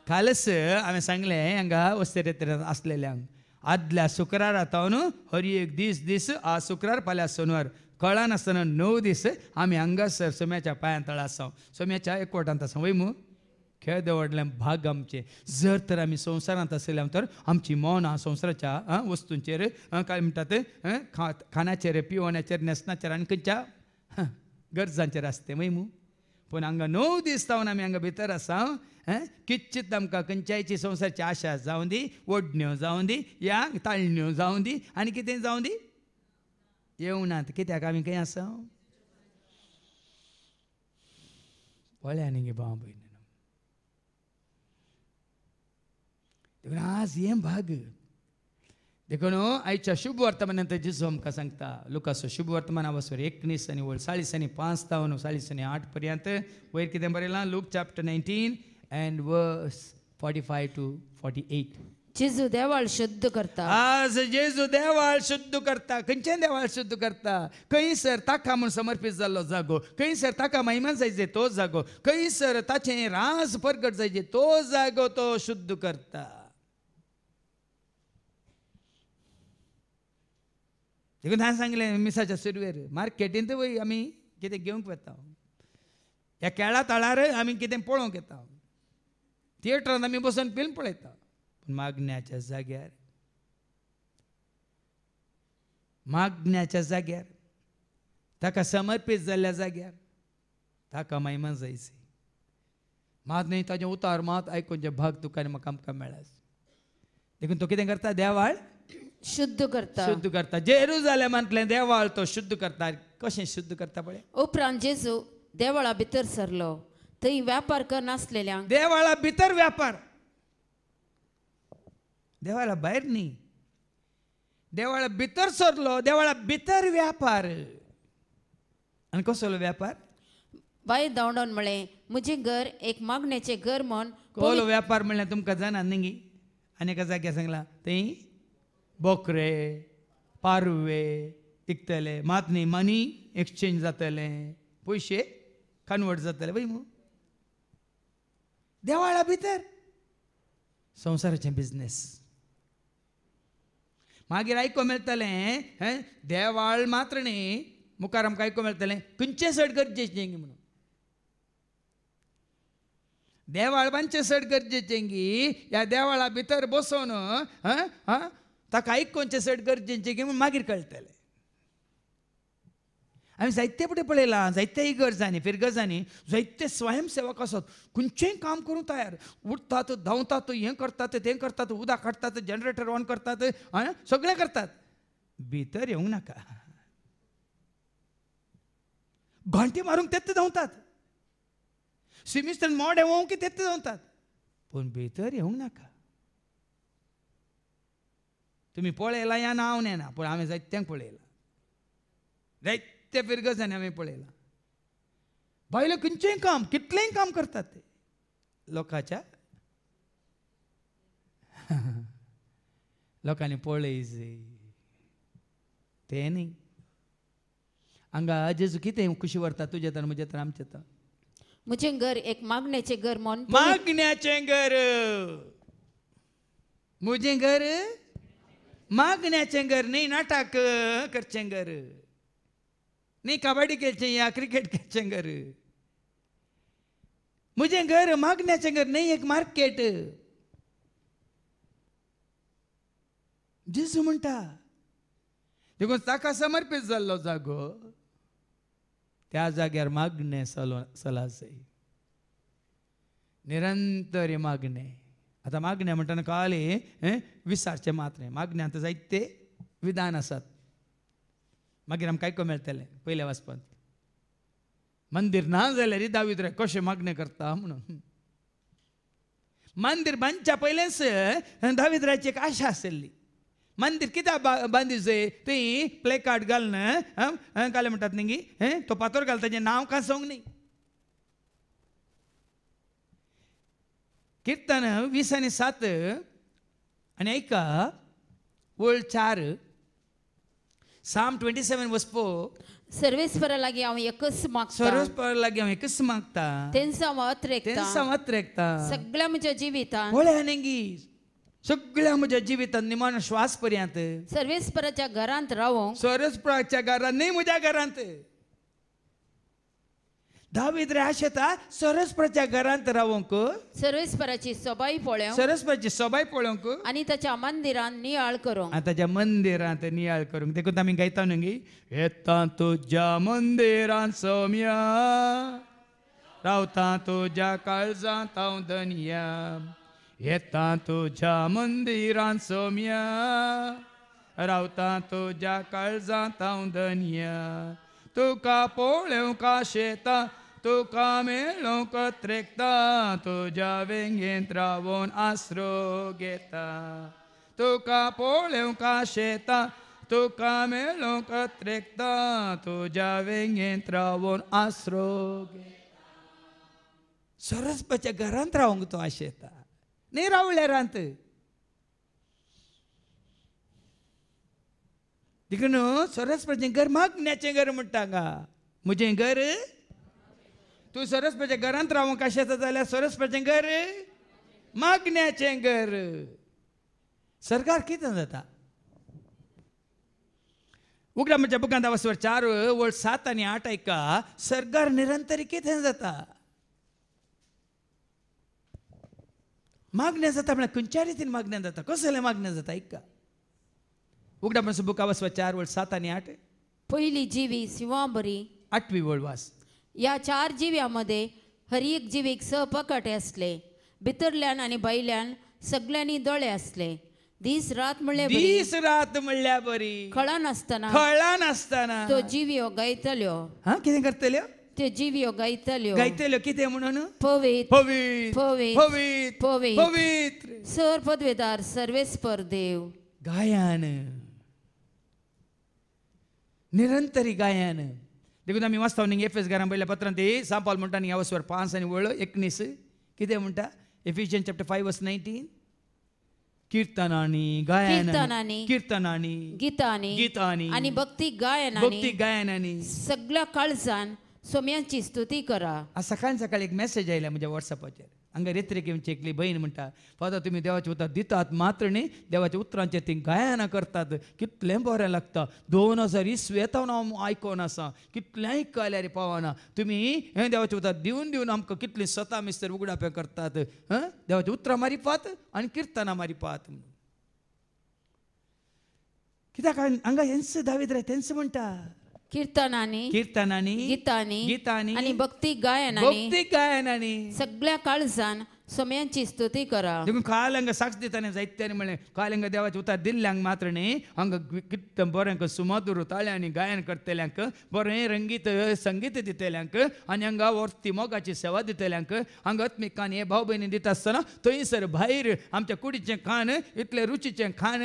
कालच हांवें सांगलें हांगा वस्ते रेत्रेंत आसलेल्यांक आदल्या शुक्रार आता न्हू हरी एक दीस आज शुक्रार फाल्यां सोनवार कळनासतना 9 दीस आमी हांगासर सोम्याच्या पांया तळा आसा सोम्याच्या एकवटांत आसा वय मू खेळ देवडले भाग आमचे जर तर आमी संवसारांत आसल्या तर आमची मौन संवसाराच्या वस्तूंचेर काय म्हणटात खानाचेर पिवण्याचेर न्हेसनाचेर आनी खंयच्या गरजांचेर आसते वय मू पूण हांगा 9 दीस जावन आमी हांगा भितर आसा किच्चित आमकां खंयच्यायची संवसाराची आशा जावं दी ओडण्यो जावं दी या ताळण्यो जावं दी आनी कितें जावं दी येवनात कित्याक आमी खंय आसा पळया न्ही गे भाव भयण देखून आज हे भाग देखून आयच्या शुभ वर्तमानांत जेजू आमकां सांगता लुकाचो शुभ वर्तमाना बसवर 19 आनी वयर 40 आनी 5 तावन 40 आनी 8 पर्यंत वयर कितें बरयलां look chapter 19 and verse 45 to 48 जेजू देवाळ शुद्ध करता आज जेजू देवाळ शुद्ध करता खंयचें देवाळ शुद्ध करता खंयसर ताका म्हूण समर्पीत जाल्लो जागो खंयसर ताका महिमा जायचे तो जागो खंयसर ताचें राज प्रगट जायचे तो जागो तो शुद्ध करता देखून हांवें सांगलें मिसाच्या सुरवेर मार्केटींत वय आमी कितें घेवंक वता ह्या खेळा तळार आमी कितें पळोवंक येता थिएटरांत आमी बसून फिल्म पळयता पूण मागण्याच्या जाग्यार ताका समर्पीत जाल्ल्या जाग्यार ताका महिमा जायची मात न्ही ताजें उतार मात आयकूनचे भाग तुका आनी म्हाका आमकां मेळास देखून तो कितें करता देवाळ शुद्ध करता जेरुजालेमांतलें देवाळ तो शुद्ध करता कशें शुद्ध करता पळय उपरांत जेजू देवळा भितर सरलो थंय व्यापार करनासलेल्यांक देवाळा भितर व्यापार देवाळा भायर न्ही देवाळा भितर सरलो देवाळा भितर व्यापार आनी कसलो व्यापार भायर धांवडोन म्हळें म्हजें घर एक मागणेचें घर म्हूण कसलो व्यापार म्हणल्यार तुमकां जाणा न्ही आनी एका जाग्यार सांगलां थंय बोकरे पारवे विकतले मात न्ही मनी एक्सचेंज जातले पयशे कन्वर्ट जातले वय मू देवाळा भितर संवसाराचें बिझनेस मागीर आयको मेळटलें देवाळ मात्र न्ही मुखार आमकां आयको मेळटलें खंयचें चड गरजेचें म्हणून देवाळ बांदचें चड गरजेचें गी ह्या देवाळा भितर बसोन ताका आयकोनचें चड गरजेचें गी म्हूण मागीर कळटलें आमी जायते फुडें पळयलां जायत्या इगर्जांनी फिरगर्जांनी जायते स्वयंसेवक आसात खंयचेंय काम करूं तयार उठतात धांवतात हें करतात तें करतात उदक काडटात जनरेटर ऑन करतात सगळें करतात भितर येवंक नाका घंटी मारूंक तेच धांवतात सिमिस्टन मोडे वोवंक तेच धांवतात पूण भितर येवंक नाका तुमी पळयलां या ना हांव नेना पूण हांवें जायत्यांक पळयलां जायत्या फिरगर्जांनी हांवें पळयलां बायलो खंयचेंय काम कितलेंय काम करतात ते लोकांच्या लोकांनी पळयचे तें न्ही हांगा जेजू कितें खुशी व्हरता तुजे तर म्हजे तर आमचे तर म्हजें घर एक मागणेचें घर म्हूण मागण्याचें घर म्हजें घर मागण्याचें घर न्ही नाटक करचें घर न्ही कबड्डी खेळचें या क्रिकेट खेळचें घर म्हजें घर मागण्याचें घर न्ही एक मार्केट जेजू म्हणटा देखून ताका समर्पीत जाल्लो जागो त्या जाग्यार मागणें सलासय निरंतर मागणें आतां मागणें म्हणटना कळ्ळें विसारचें मात्र मागण्यांत जायते विधान आसात मागीर आमकां आयको मेळटलें पयल्या वाचपांत मंदीर ना जाल्यार दावीद रे कशें मागणें करता म्हणून मंदीर बांदच्या पयलेंच दावीदराची एक आशा आशिल्ली मंदीर कित्याक बांदूचें थंय प्ले कार्ड घालून काले म्हणटात न्ही तो पातोर घालता ताचें नांव कांसोंक न्ही कीर्तन 20 आनी 7 आनी ऐका वळ 4 Psalm 27 वर्स 4 सर्वेस्परा लागीं हांव एकच मागता सर्वेस्परा लागीं हांव एकच मागता तेंचा वत रेखता सगळ्या म्हज्या जिवितांत पळया न्ही सगळ्या म्हज्या जिवितांत निमाण श्वास पर्यंत सर्वेस्पराच्या घरांत रावोंक सरस्पराच्या घरांत न्ही म्हज्या घरांत दावीद रे आशेता सरस्पराच्या घरांत रावोंक सर्वेस्पराची सबाई पळोवंक सरस्पराची सबाय पळोवंक आनी ताच्या मंदिरांत नियाळ करूंक आनी ताच्या मंदिरांत नियाळ करूंक देखून आमी गायता न्हू गी येता तुज्या मंदिरांत सौम्या रावता तुज्या काळजांत हांव धन्या येता तुज्या मंदिरांत सौम्या रावता तुज्या काळजांत हांव धन्या तुका पळोवंक आशेता तुका मेळोवंक त्रेकता तुज्या वेंगेंत रावून आसरो घेता तुका पळोवंक आशेता तुका मेळोवंक त्रेकता तुज्या वेंगेंत रावून आसरो घेता सरस्पाच्या घरांत रावंक तो आशेता न्ही रावल्यारांत देखून सरस्वतीचें घर मागण्याचें घर म्हणटा हांगा म्हजें घर तूं सरस्वतीच्या घरांत रावंक आशेता जाल्यार सरस्वतीचें घर मागण्याचें घर सरकार कितें जाता उगडामाच्या बुकांत 4:7 आनी 8 ऐका सरकार निरंतर कितें जाता मागण्या जाता म्हळ्यार खंयच्या रितीन मागण्या जाता कसले मागण्या जाता ऐका उगडामाच्या बुका 4:7 आनी 8 पहिली जिवी सिंहाबरी 8वी वळवास या 4 जिव्यामध्ये हर एक जिवीक सहपकाटे असले भितरल्यान आनी भायल्यान सगळ्यांनी दोळे असले दीस रात म्हणल्यार दीस रात म्हणल्यार बरी खळा नासतना तो जिव्यो गायतल्यो कितें करतल्यो त्यो जिव्यो गायतल्यो कितें म्हणून पवित्र पवित्र पवित्र पवित्र पवित्र पवित्र सर पदवेदार सर्वेस्पर देव गायन निरंतरी गायन देखून आमी वाचता न्ही एफएस 11 पयल्या पत्रांत सान पावल म्हणटा न्ही ह्या वसवर 5 आनी 19 कितें म्हणटा Ephesians chapter 5 verse 19 कीर्तनांनी गायनांनी कीर्तनांनी गीतांनी आनी भक्ती गायनांनी सगळ्या काळजान सोम्यांची स्तुती करा सकाळी एक मेसेज आयला म्हज्या वॉट्सॅपाचेर हांगा रेत्रेकेची एकली बहीण म्हणटा फादर तुमी देवाचें उतर दितात मात्र न्ही देवाच्या उतरांचेर ती गायनां करतात कितलें बरें लागता 2020 येतावन हांव आयकोन आसा कितलेंय आयकल्यार पावना तुमी हें देवाचें उतर दिवन आमकां कितलीं सता मिस्तर उगडापें करतात देवाचें उतरां मारिपात आनी किर्तनां मारिपात कित्याक हांगा हेंच दावीद रे तेंच म्हणटा कीर्तनांनी गीतांनी आनी भक्ती गायनांनी सगळ्या काळजान सोम्यांची स्तुती करा देखून काल हांगा साक्ष दिताना जायत्यांनी म्हणलें काल हांगा देवाचें उतर दिल्ल्यांक मात्र न्ही हांगा कितें बरें सुमधुर ताळ्यांनी गायन करतल्यांक बरें रंगीत संगीत दितल्यांक आनी हांगा वर्ती मोगाची सेवा दितल्यांक हांगा आत्मिकान हे भाव भयणी दिता आसतना थंयसर भायर आमच्या कुडीचें खाण इतलें रुचीचें खाण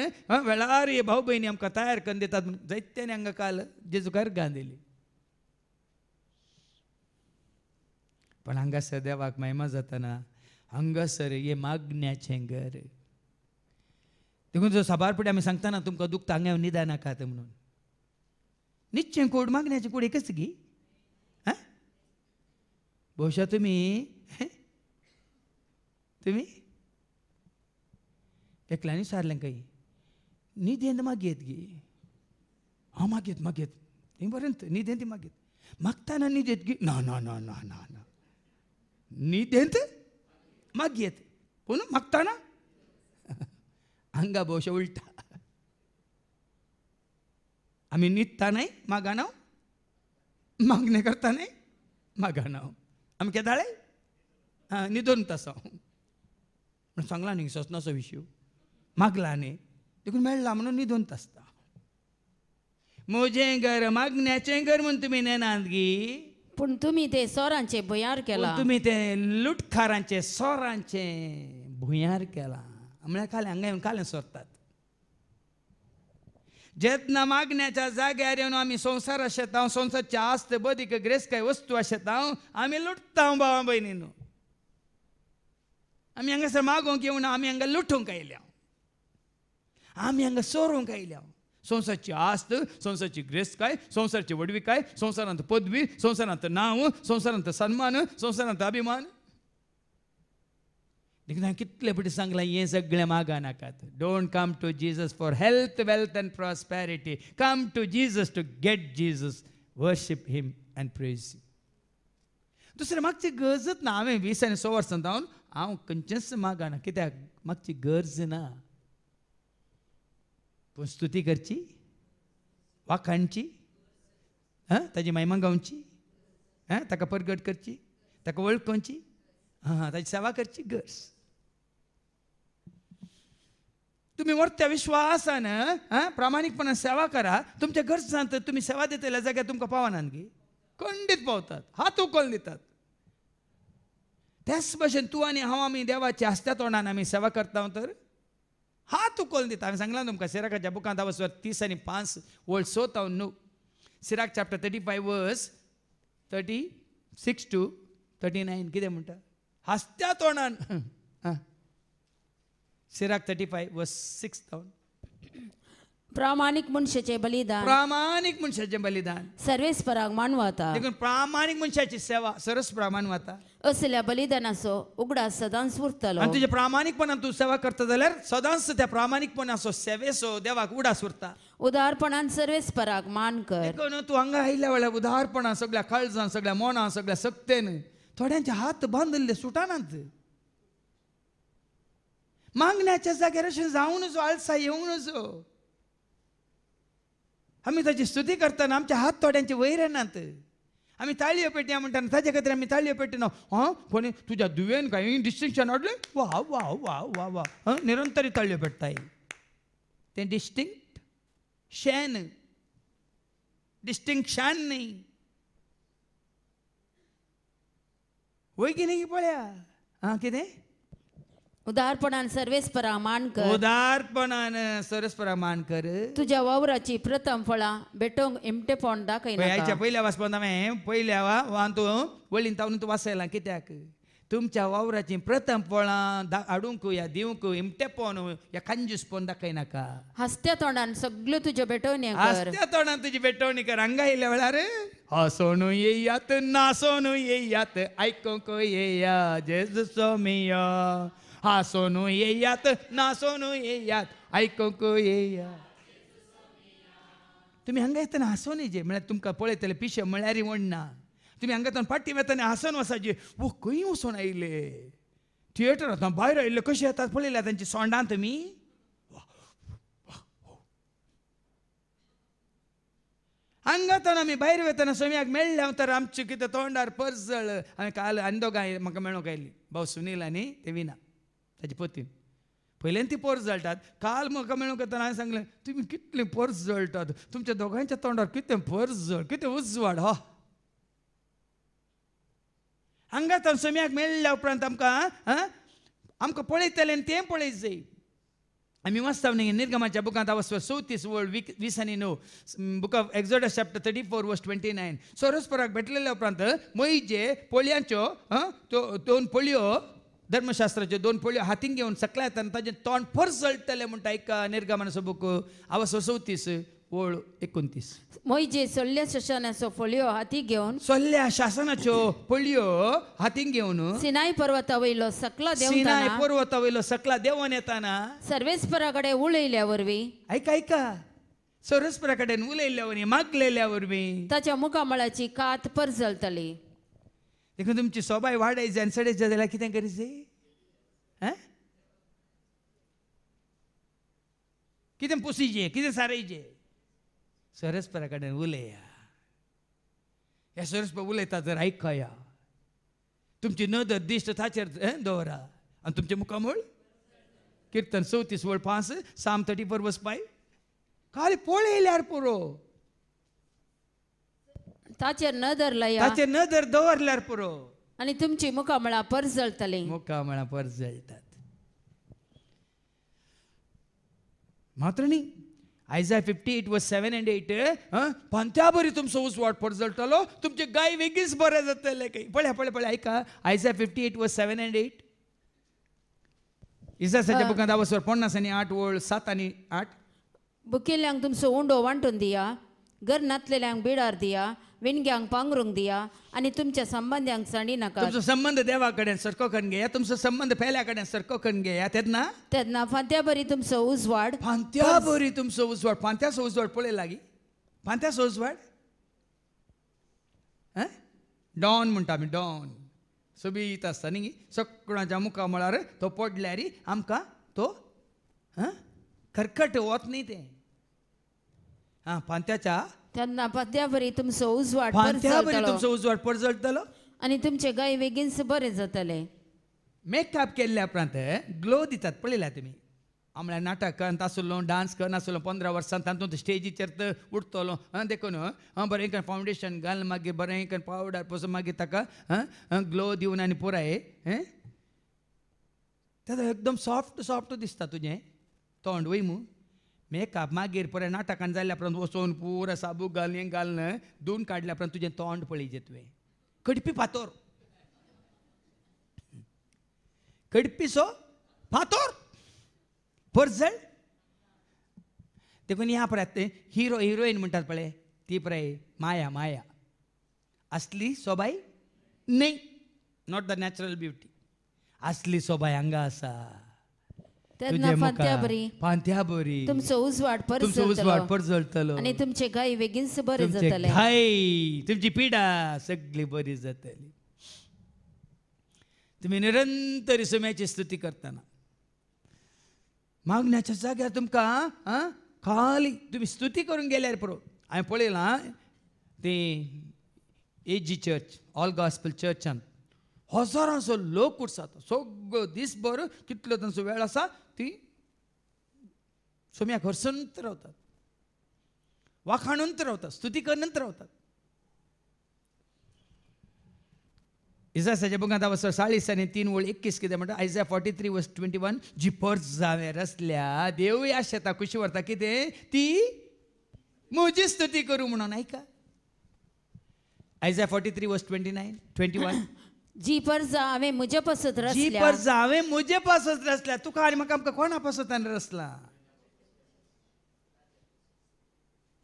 वेळार हे भाव भयणी आमकां तयार करून दितात जायत्यांनी हांगा काल जेजूकार गांदिली पण हांगासर देवाक महिमा जातना हांगासर हे मागण्याचें घर देखून जो साबार फुडें आमी सांगतना तुमकां दुखता हांगा निदान नाकात म्हणून निश्चय कूड मागण्याचें कूड एकच गी भोवशा तुमी एकल्यांनी सारलें काही न्हिदेंत मागयत गी हांव मागयत तें बरें न्हिदेंत ती मागयत मागतना न्हिदेंत गी ना ना ना ना ना ना न्हिदेंत मागयत पूण मागतना हांगा भोवशा उलटा आमी न्हिदतानाय मागना मागणें करतानाय मागना आमी केदाळे न्हिदोन तसो पूण सांगला न्ही ससनाचो विशय मागला न्ही देखून मेळ्ळा म्हणून न्हिदोन आसता म्हजें घर मागण्याचें घर म्हूण तुमी नेनात गी पूण तुमी ते सोरांचे भुयार केला तुमी ते लुटखारांचे सोरांचे भुयार केला म्हळ्यार काले हांगा येवन कालें सोरतात जेन्ना मागण्याच्या जाग्यार येवन आमी संवसार आशेता संवसारची आस्त बदीक ग्रेस्काय वस्तू आशेता आमी लुटता भावा भयणीनो आमी हांगासर मागोवंक येवना आमी हांगा लुटूंक आयल्या आमी हांगा सोरूंक आयल्या संवसारची आस्त संवसारची ग्रेस्काय संवसारची वडविकाय संवसारांत पदवी संवसारांत नांव संवसारांत सन्मान संवसारांत अभिमान देखीक हांवें कितले फावटी सांगलां हें सगळें मागा नाकात. Don't come to Jesus for health wealth and prosperity. Come to Jesus to get Jesus. Worship him and praise. दुसरें मागची गरजच ना. हांवें 20 आनी 6 वर्सां जावन हांव खंयचेंच मागाना. कित्याक मागची गरज ना. पूण स्तुती करची, वाखाणची, ताजी महिमा गावची, ताका परगट करची, ताका वळखुची, ताची सेवा करची गरज. तुम्ही वर्त्या विश्वासान प्रामाणिकपणान सेवा करा. तुमच्या गरजांत तुम्ही सेवा दितल्या जाग्यार तुमकां पावनात गे. खंडीत पावतात. हात उखलून दितात. त्याच भशेन तूं आनी हांव आमी देवाच्या हस्त्या तोंडान आमी सेवा करता तर हात उखलून दिता. हांवें सांगलां तुमकां सिराकाच्या बुकांत 30 आनी 5 वळ 6 to 9. सिराक चॅप्टर 35 वर्स 36 to 39 कितें म्हणटा? हस्त्या तोंडान. सिराक 35 वर्स 6 to 9. प्रामाणिक मनशाचे बलिदान, प्रामाणिक मनशाचें बलिदान, सर्वेस्पराक मानवता. देखून प्रामाणिक मनशाची सेवा सरस प्रमाण वता. असल्या बलिदानाचो उगडास सदांच उरतलो. आनी तुजे प्रामाणिकपणान तूं सेवा करता जाल्यार सदांच त्या प्रामाणिकपणाचो सेवेचो देवाक उडास उरता. उदारपणान सर्वेस्पराक मान कर. देखून तूं हांगा आयिल्ल्या वेळार उदारपणान सगळ्या काळजान, सगळ्या मोनान, सगळ्या सक्तेन थोड्यांचे हात बांदले सुटानात. मागण्याच्या जाग्यार अशें जावं नजो, आळसाय येवं नजो. आमी ताची स्तुती करतना आमचे हात थोड्यांचे वयर येनात. आमी ताळयो पेटया म्हणटाना ताचे खातीर आमी ताळयो पेटिना. कोणी तुज्या दुवेन काय डिस्टिंक्शन हाडलें? वा वा वा वा वा. निरंतरी ताळयो पेटताय. तें डिस्टिंक्ट शेन, डिस्टिंक्शन न्ही. वय की नाही पळया. कितें? उदारपणान सर्वेस्पराक मान कर. उदारपणान सरस्परा मान कर. तुझ्या वावराची प्रथम फळां बेटोंक इमटेपण दाखयनाका. हायच्या पयल्या वाचपांत हांवें पयल्या तूं वळीन तावन तूं वाचयलां. कित्याक? तुमच्या वावराची प्रथम फळां हाडूंक या दिवंक इमटेपण या कंजूसपण दाखयनाका. हस्त्या तोंडान सगल्यो तुज्यो बेटोवण्यो कर. हस्त्या तोंडान तुजी बेटवणी कर. हांगा येयल्या वेळार हांसोन येयात, नासोन येयात, आयकूंक येया जेजू सोमिया. हांसोन येयात, नासोन येयात, आयकूंक येया. तुमी हांगा येतना हांसोन येजे म्हळ्यार तुमकां पळयतले पिशे म्हळ्यार म्हणना. तुमी हांगा फाटी वेतना हांसोन वचाचे. वो खंय वचून आयले? थिएटरांत भायर आयिल्ले कशे येतात पळयल्या तांची सोंडां तुमी? हांगातून आमी भायर वेतना सोम्याक मेळ्ळे तर आमचे कितें तोंडार परजळ. हांवें काल आनी दोगांय म्हाका मेळूंक आयली. भाऊ सुनील आनी ते विना ताची पत्नी. पयल्यान ती परस जळटात. काल म्हाका मेळूंक येतना हांवें सांगलें तुमी कितले परस जळटात. तुमच्या दोगांच्या तोंडार कितें परस जळ, कितें उजवाड. हांगातून सोम्याक मेळ्ळ्या उपरांत आमकां पळयतले आनी तें पळयत जाय. आमी वाचता न्ही निर्गमाच्या बुकांत 34 वळ 20 आनी 9. बुक ऑफ एक्झोडस चॅप्टर 34 वर्स 29. सरस्पराक भेटलेल्या उपरांत मैजे पोळयांच्यो 2 पोळयो, धर्मशास्त्राच्यो 2 पोळयो हातीन घेवन सकल्या येताना ताजें तोंड परस जळटलें म्हणटा एका निर्गमनाचो बूक 34 वळ 29. मोइजे सोल्ल्या शासनाचो फळयो हाती घेवन, सोल्ल्या शासनाच्यो पोळयो हातीन घेवन सिनाय पर्वता वयलो सकला सिनाय देवताना पर्वता वयलो सकला देंवन येताना सर्वेस्परा कडेन उलयल्या वरवीं ऐका सरस्परा कडेन उलयल्या वरवीं मागलेल्या वरवीं ताच्या मुखामळाची कात परजळतली. देखून तुमची सोबाय वाडयची आनी सडयची जाल्यार कितें करचें? कितें पुसीचें, कितें सारयचें? सरस्परा कडेन उलया. हे सरस्पर उलयता तर आयकया. तुमची नदर दिश्ट ताचेर दवरा आनी तुमचे मुखामळ. किर्तन 34 वळ 5, साम 34 वर्स 5. खाली पळयल्यार पुरो. ताचेर नदर लया ताचेर नदर दवरल्यार पुरो. आनी तुमची मुखामळां परजळतली. मुखामळां परस जळटात. मात्र न्ही आयझाया 58 वर्स 7 and 8 पंत्या बरी तुमचो उसवाट परजळटलो. तुमचे गाय वेगळीच बरें जातले. पळय ऐका. आयझाया 58 वर्स 7 and 8. इसायाच्या बुकांत 50 आनी 8 वळ 7 आनी 8. बुकिल्ल्यांक तुमचो उंडो वांटून दिया, घर नातलेल्यांक बिडार दिया, विणग्यांक पांघरूंक दिया आनी तुमच्या संबंध्यांक सांडी नाका. तुमचो संबंध देवा कडेन सरको करून घेया, तुमचो संबंध पेल्या कडेन सरको करून घेया. तेन्ना तेन्ना फांत्या बरी तुमचो उजवाड फांत्या बरी तुमचो उजवाड. फांत्याचो उजवाड पळय लागीं, फांत्याचो उजवाड डॉन म्हणटा आमी, डॉन सोबीत आसता न्ही. सगळ्यांच्या मुखा म्हळ्यार तो पडल्यार आमकां तो खरखट वत न्ही तें. फांत्याच्या तेन्ना फांत्या बरी तुमचो उजवाड फांत्या बरी परजळटलो तुमचो उजवाड परजळटलो आनी तुमचे गाय बेगीनच बरें जातले. मेकअप केल्ल्या उपरांत ग्लो दितात पळयल्या तुमी. आमल्या नाटक करत आसलो, डान्स करन आसलो 15 वर्सां, तातूंत स्टेजीचेर तर उठतलो देखून बरें करून फावंडेशन घाल, मागीर बरें करून पावडर पसून मागीर ताका ग्लो दिवन आनी पुराय ताका एकदम सॉफ्ट सॉफ्ट दिसता तुजें तोंड वयमू. मेकअप मागीर पळय नाटकान जाल्ल्या उपरांत वचोन पुरा साबू घाल, हें घालन धुवन काडल्या उपरांत तुजें तोंड पळयचें तुवें कडपी फातोर, कडपीसो फातोर परजळ. देखून ह्या पळयात हिरो हिरोईन म्हणटात पळय ती पळय माया, माया असली सोबाय न्ही, नॉट द नॅचरल ब्युटी. असली सोबाय हांगा आसा. तेन्ना फांत्या बरी फांत्या बरी तुमचो उजवाड तुमचो उजवाड परजळटलो परजळटलो आनी तुमचे गाय बेगीनच बरें तुमचे जातले. घाई, तुमची पिडा सगळी बरी जातली. तुम्ही निरंतर सोम्याची स्तुती करतना मागण्याच्या जाग्यार तुमकां खाली तुम्ही स्तुती करून गेल्यार पुरो. हांवें पळयलां ते एजी चर्च, ऑल गॉस्पल चर्चान हजारांचो लोक उरसात. सगळो दीसभर कितलो तांचो वेळ आसा ती सोम्याक हरसंत रावतात, वाखाणूंत रावतात, स्तुती करनंत रावतात. इसायाच्या बुकांत 40 आनी 3:21 कितें म्हणटा, आयझाया 43:21 जी पर्ज जावें रचल्या देवूय आशेता खुशी व्हरता कितें ती म्हजी स्तुती करूं म्हणून. ऐका आयझाया 43:21 जी पर्ज हांवें म्हजे पासत जी रचल्या पर्ज हांवें म्हजे पासत रचल्या. तुका आनी म्हाका आमकां कोणा पासत रचला?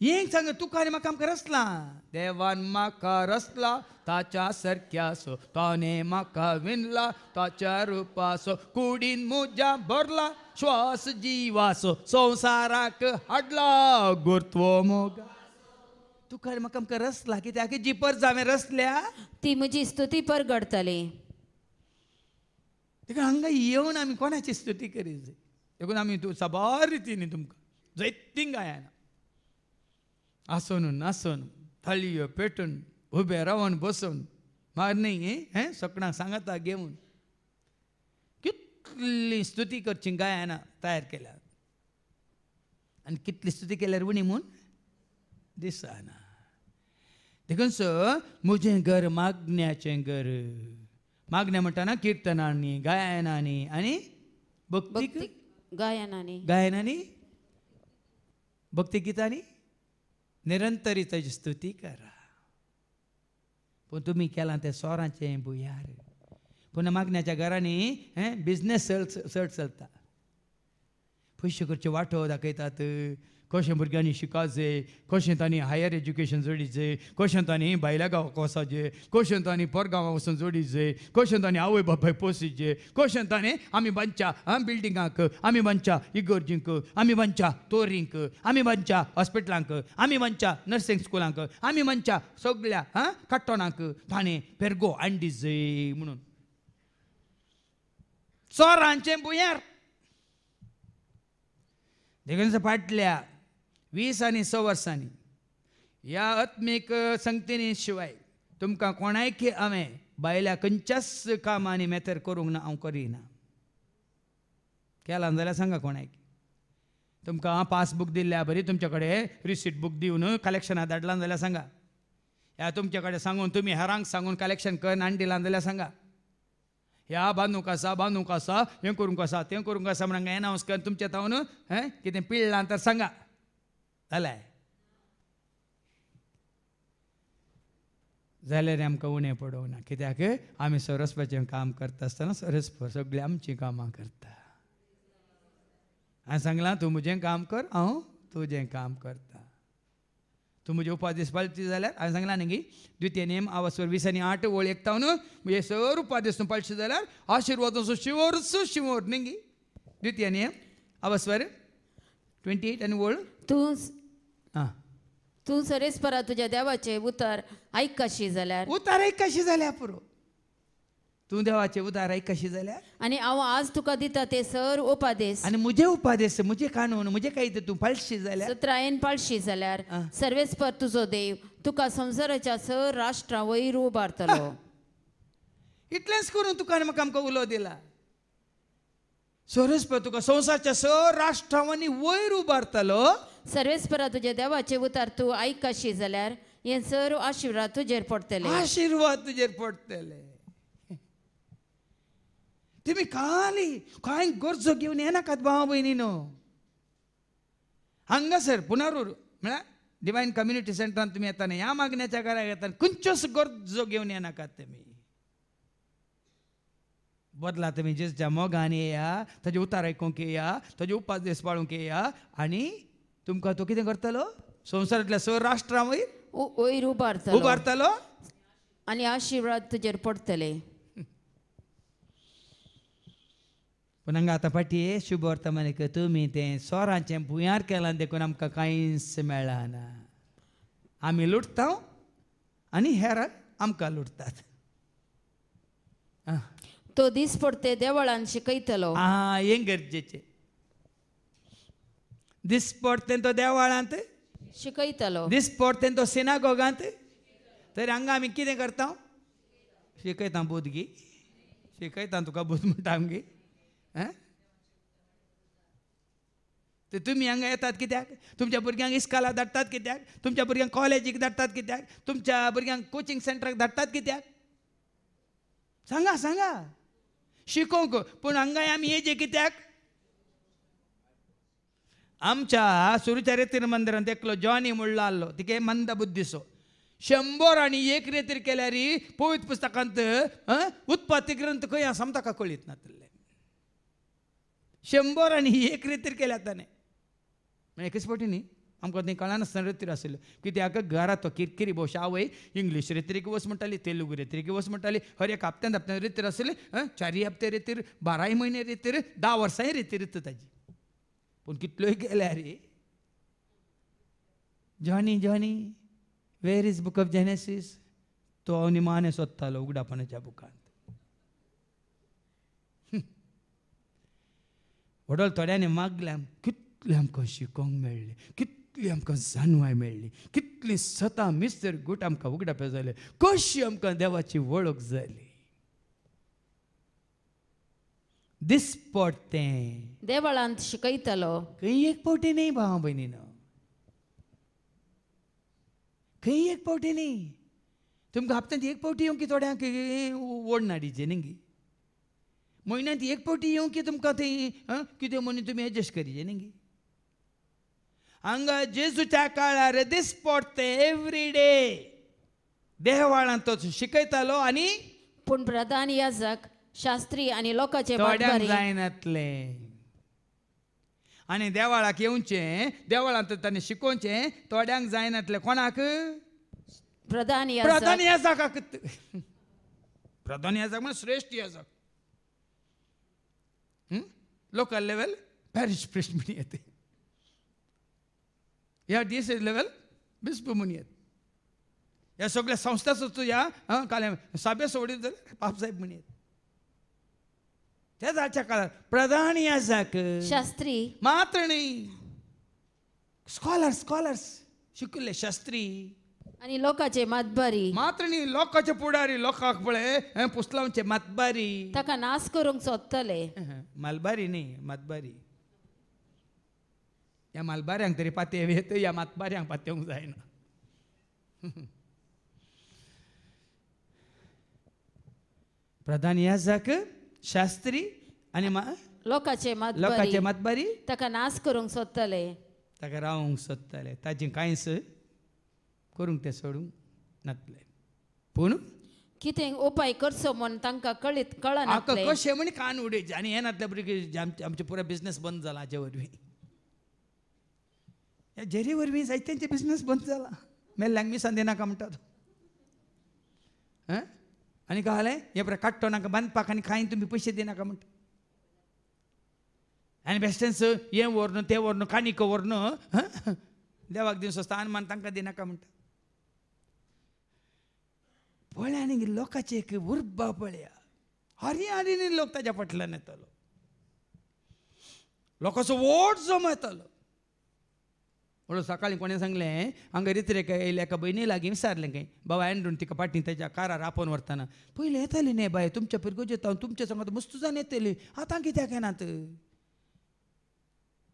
हें सांग, तुका आनी म्हाका आमकां रचला. देवान म्हाका रचला ताच्या सारक्यासो, ताणे म्हाका विणला ताच्या रुपासो, कुडीन म्हज्या भरला श्वास जिवासो, संवसाराक हाडला गुरत्व मोगा. तुका आनी म्हाका आमकां रचला कित्याक जी पर्ज हांवें रचल्या ती म्हजी स्तुती परगडतली. देखून हांगा येवन आमी कोणाची स्तुती करीत जाय. देखून आमी साबार रितीनी तुमकां जायतीं गायना आसून नासून थाळयो पेटून उबे रावन बसून मारनी सगळ्यांक सांगता घेवन कितली स्तुती करची गायना तयार केल्यात आनी कितली स्तुती केल्यार उणी म्हूण दिसना. देखून म्हजें घर मागण्याचें घर. मागण्या म्हणटाना किर्तनांनी, गायनांनी आनी भक्ती गायनांनी भक्ती गितांनी निरंतरी ताची स्तुती करा. पूण तुमी केलां तें सोराचें बुयार. पूण मागण्याच्या घरांनी बिझनेस चड चलता. पयशे करचे वांटो दाखयतात, कशें भुरग्यांनी शिकाचें, कशें तांणी हायर एज्युकेशन जोडिचें, कशें तांणी भायल्या गांवाक वचचें, कशें तांणी परगांवां वचून जोडिचें, कशें तांणी आवय बापाय पोसचें, कशें तांणी आमी बांदच्या बिल्डिंगांक, आमी बांदच्या इगर्जींक, आमी बांदच्या तोरींक, आमी बांदच्या हॉस्पिटलांक, आमी बांदच्या नर्सिंग स्कुलांक, आमी बांदच्या सगळ्या काट्टोनांक ताणें पेरगो हाडीचें म्हणून. चोरांचें बुयार. देखून फाटल्या 20 आनी 6 वर्सांनी ह्या आत्मीक संगतीनी शिवाय तुमकां कोणायक हांवें बायल्या खंयच्याच कामांनी मेथर करूंक ना. हांव करिना. केलां जाल्यार सांगा कोणायक. तुमकां पासबूक दिल्ल्या बरी तुमचे कडेन रिसीट बूक दिवन कलेक्शनाक धाडलां जाल्यार सांगा. ह्या तुमचे कडेन सांगून तुमी हेरांक सांगून कलेक्शन करून आनी दिलां जाल्यार सांगा. ह्या बांदूंक आसा हें करूंक आसा तें करूंक आसा म्हणून एनावंस करून तुमच्या तावन कितें पिळ्ळां तर सांगा जाल्यार आमकां उणें पडोवंक ना. कित्याक आमी सरस्वतीचें काम करता आसतना सरस्वती सगळीं आमचीं कामां करता. हांवें सांगलां तूं म्हजें काम कर, हांव तुजें काम करता. तू म्हजे उपादेश पाळची जाल्यार हांवें सांगलां न्ही की द्वितीय नेम आवास्वर 20 आनी 8 ओळ 51 म्हणजे सर उपादेश तूं पाळची जाल्यार आशिर्वाद शिवोर न्ही गी द्वितीय नेम आवास्वर 28 आनी ओळ तूं आं तूं सरेस्परा तुज्या देवाचे उतर आयक कशी जाल्यार उतार कशी जाल्या पुरो तूं देवाचे उतार कशी जाल्यार आनी हांव आज तुका दिता ते सर उपादेश आनी म्हजे उपादेश म्हजे कानून म्हजे काही तूं पाळशी जाल्यार सत्रायेन पाळशी जाल्यार सर्वेस्पर तुजो देव तुका संवसाराच्या सर राष्ट्रा वयर उबारतलो इतलेंच करून तुका म्हाका आमकां उलो दिला सोरेस्पर तुका संवसाराच्या सर राष्ट्रांनी वयर उबारतलो सर्वेस्परा तुज्या देवाचे उतार तूं आयक कशी जाल्यार हे सर आशिर्वाद तुजेर पडटले आशिर्वाद तुजेर पडटले तुम्ही कांय गरजो घेवन येनाकात भावा भयणीनो हांगासर पुनारूर म्हळ्यार डिवायन कम्युनिटी सेंटरान तुमी येताना ह्या मागण्याच्या घराक येताना खंयच्योच गरजो घेवन येनाकात तुमी बदला तुमी जेच्या मोगान येया ताजे उतार आयकूंक येया ताजे उपादेश पाळूंक येया आनी तुमकां तो कितें करतलो संवसारांतल्या सर राष्ट्रां वयर उबारतलो उबारतलो आनी आशिर्वाद तुजेर पडटले पूण हांगा आतां पाटये शुभ वर्तमानीक तुमी तें सोरांचें भुंयार केलां देखून आमकां कांयच मेळना आमी लुटता आनी हेराक आमकां लुटतात तो दीस पडते देवळान शिकयतलो हें गरजेचें दीस पडटें तो देवाळांत शिकयतलो दीस पडटें तो सिनागोगांत तर हांगा आमी कितें करता शिकयता बुदगी शिकयता तुका बुध म्हणटा आमगे तर तुमी हांगा येतात कित्याक तुमच्या भुरग्यांक इस्काला धाडटात कित्याक तुमच्या भुरग्यांक कॉलेजीक धाडटात कित्याक तुमच्या भुरग्यांक कोचिंग सेंटराक धाडटात कित्याक सांगा सांगा शिकोवंक पूण हांगा आमी येजे कित्याक आमच्या सुरूच्या रेतीर मंदिरांत एकलो जॉनी म्हणलो आसलो तिके मंद बुद्धीसो 101 रेतीर केल्यार पवित्र पुस्तकांत उत्पत्ती ग्रंथ खंय आसा ताका कळीत नासलें 101 रेतीर केल्या ताणें एकच फावटी न्ही आमकां तें कळनासतना रेतीर आसल्यो कित्याक घरा तो किरकिरी भोवशा आवय इंग्लीश रेतीरीक वच म्हणटाली तेलुगू रेतीरीक वच म्हणटाली हर एक हप्त्यान हप्त्यान रेतीर आसली 4 हप्ते रेतीर 12 म्हयने रेतीर 10 वर्सांय रेतीर ताजी पूण कितल्योय गेल्या रे Johnny where is book of Genesis तो हांव निमाणें सोदतालो उगडापणाच्या बुकांत वडोल थोड्यांनी मागल्यां कितलें आमकां शिकोवंक मेळ्ळें कितली आमकां जाणवाय मेळ्ळी कितली सता मिस्तर गूट आमकां उगडापे जाले कशी आमकां देवाची वळख जाली दिसपडटें देवळांत शिकयतलो खंय एक फावटी न्ही भावा भयणीनो खंय एक फावटी न्ही तुमकां हप्त्यांत एक फावटी येवंक थोड्यांक ओड नाडीचे न्ही म्हयन्यांत एक फावटी येवंक की तुमकां थंय कितें म्हणून तुमी एडजस्ट करीचे न्ही हांगा जेजूच्या काळार दिसपडटें एवरी डे देवाळांत तो शिकयतालो आनी पूण प्रधान याजक शास्त्री आनी लोकांचे थोड्यांक जायनातलें आनी देवाळाक येवचें देवाळांत ताणें शिकोवचें थोड्यांक जायनातलें कोणाक प्रधान याजकाक प्रधान याजक म्हण श्रेष्ठ याजक लोकल लेवल पॅरिश प्रिस्ट म्हण येते ह्या डिएसएस लेवल बिस्प म्हण येत ह्या सगळ्या संस्था ह्या काले साबे सोडीत जाल्यार पाप साहेब म्हण येत त्या जाच्या काळार प्रधान याजक शास्त्री मात्र न्ही स्कॉलर्स शिकिल्ले शास्त्री आनी लोकांचे मातबारी मात्र न्ही लोकांचे पुढारी लोकांक पळय पुस्तलांचे मातबारी ताका नाश करूंक सोदतले मालबारी न्ही मातबारी ह्या मालबाऱ्यांक तरी पातये येत ह्या मातबाऱ्यांक पातयेवंक जायना प्रधान याजक शास्त्री आनी लोकांचे लोकांचे मातबारी ताका नाश करूंक सोदतले ताका रावंक सोदताले ताजें कांयच करूंक ते सोडूंक नासलें पूण कितें उपाय करचो म्हूण तांकां कळना कशें म्हण कान उडयचे आनी हे नातले भुरगे आमचे पुरो बिझनेस बंद जाला हाचे वरवीं ह्या जेरी वरवीं जायत्यांचे बिझनेस बंद जाला मेल्ल्यांक मिसान दिनाका म्हणटा तो आनी काय जालें हे पळय काडटो नाका बांदपाक आनी खायन तुमी पयशे दिनाका म्हणटा आनी बेश्टेंच हें व्हर तें व्हर काणीक व्हर देवाक दिवन सोंसता आनी मान तांकां दिनाका म्हणटा पळय आनी लोकांचे एक उर्बा पळया हरियाणीनी लोक ताच्या फाटल्यान येतालो लोकांचो वोट जमा येतालो म्हणून सकाळीं कोणें सांगलें हांगा रित्रेक येयल्या एका भयणी लागीं विचारलें खंय बाबा एंड्रून तिका फाटीं तेच्या कारार आपोवन व्हरतना पयलीं येताली न्ही बाय तुमच्या पिरगोज येता तुमच्या सांगात मस्त जावन येतली आतां कित्याक येनात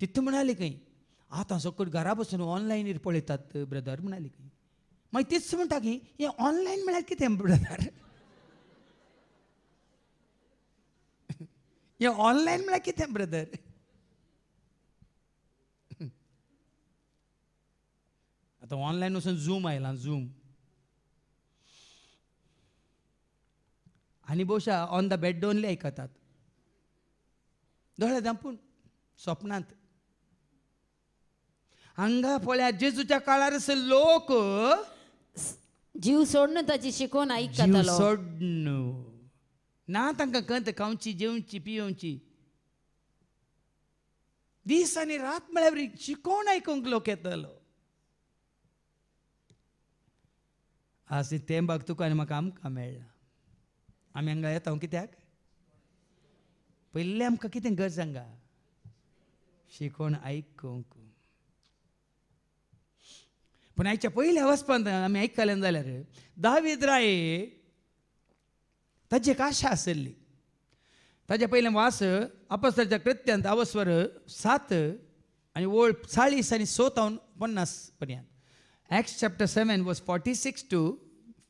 तितू म्हणाली खंय आतां सकट घरा बसून ऑनलायनीर पळयतात ब्रदर म्हणाली खंय मागीर तीच म्हणटा की हें ऑनलायन म्हळ्यार कितें ब्रदर हें ऑनलायन म्हळ्यार कितें ब्रदर आतां ऑनलायन वचून झूम आयलां झूम आनी भोवशा ऑन द बेड ओनली आयकतात दोळे धांपून स्वप्नांत हांगा पळया जेजूच्या काळार लोक जीव सोडून ताची शिकवण जीव आयकतालो सोडन ना तांकां कंत खावची जेवची पियोवची दीस आनी रात म्हळ्यार शिकोवन आयकूंक लोक येतालो आज तें बाग तुका आनी म्हाका आमकां मेळ्ळा आमी हांगा येता कित्याक पयलें आमकां कितें गरज हांगा शिकोवन आयकूंक पूण हाच्या पयल्या वचपान आमी आयकलें जाल्यार दावीद राये ताची एक आशा आसली ताचे पयलें वास अपोस्तलाच्या कृत्यांत अवस्वर 7 आनी ओळ 40 आनी 50 पर्यंत Acts chapter 7 verse 46 to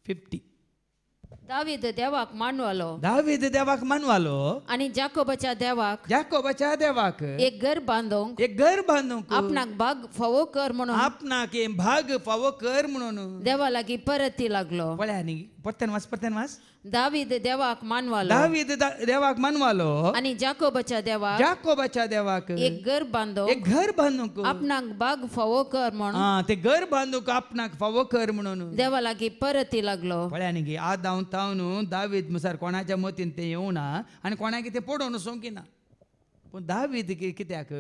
50 दावीद देवाक मानवालो दावीद देवाक मानवालो आणि जाकोबाच्या देवाक एक घर बांदूंक आपणाक भाग फावो कर म्हणून आपणाक भाग फावो कर म्हणून देवा लागीं परती लागलो पळया न्ही परतेन वाच दावीद देवाक मानवालो आणि जाकोबाच्या देवाक एक घर बांदूंक आपणाक भाग फावो कर म्हणून ते घर बांदूक आपणाक फावो कर म्हणून देवा लागीं परती लागलो पळया न्ही आज हांव तावन दावीद मुसार कोणाच्या मतीन ते येवना आनी कोणाक ते पडोवन सोंकिना पूण दावीद कित्याक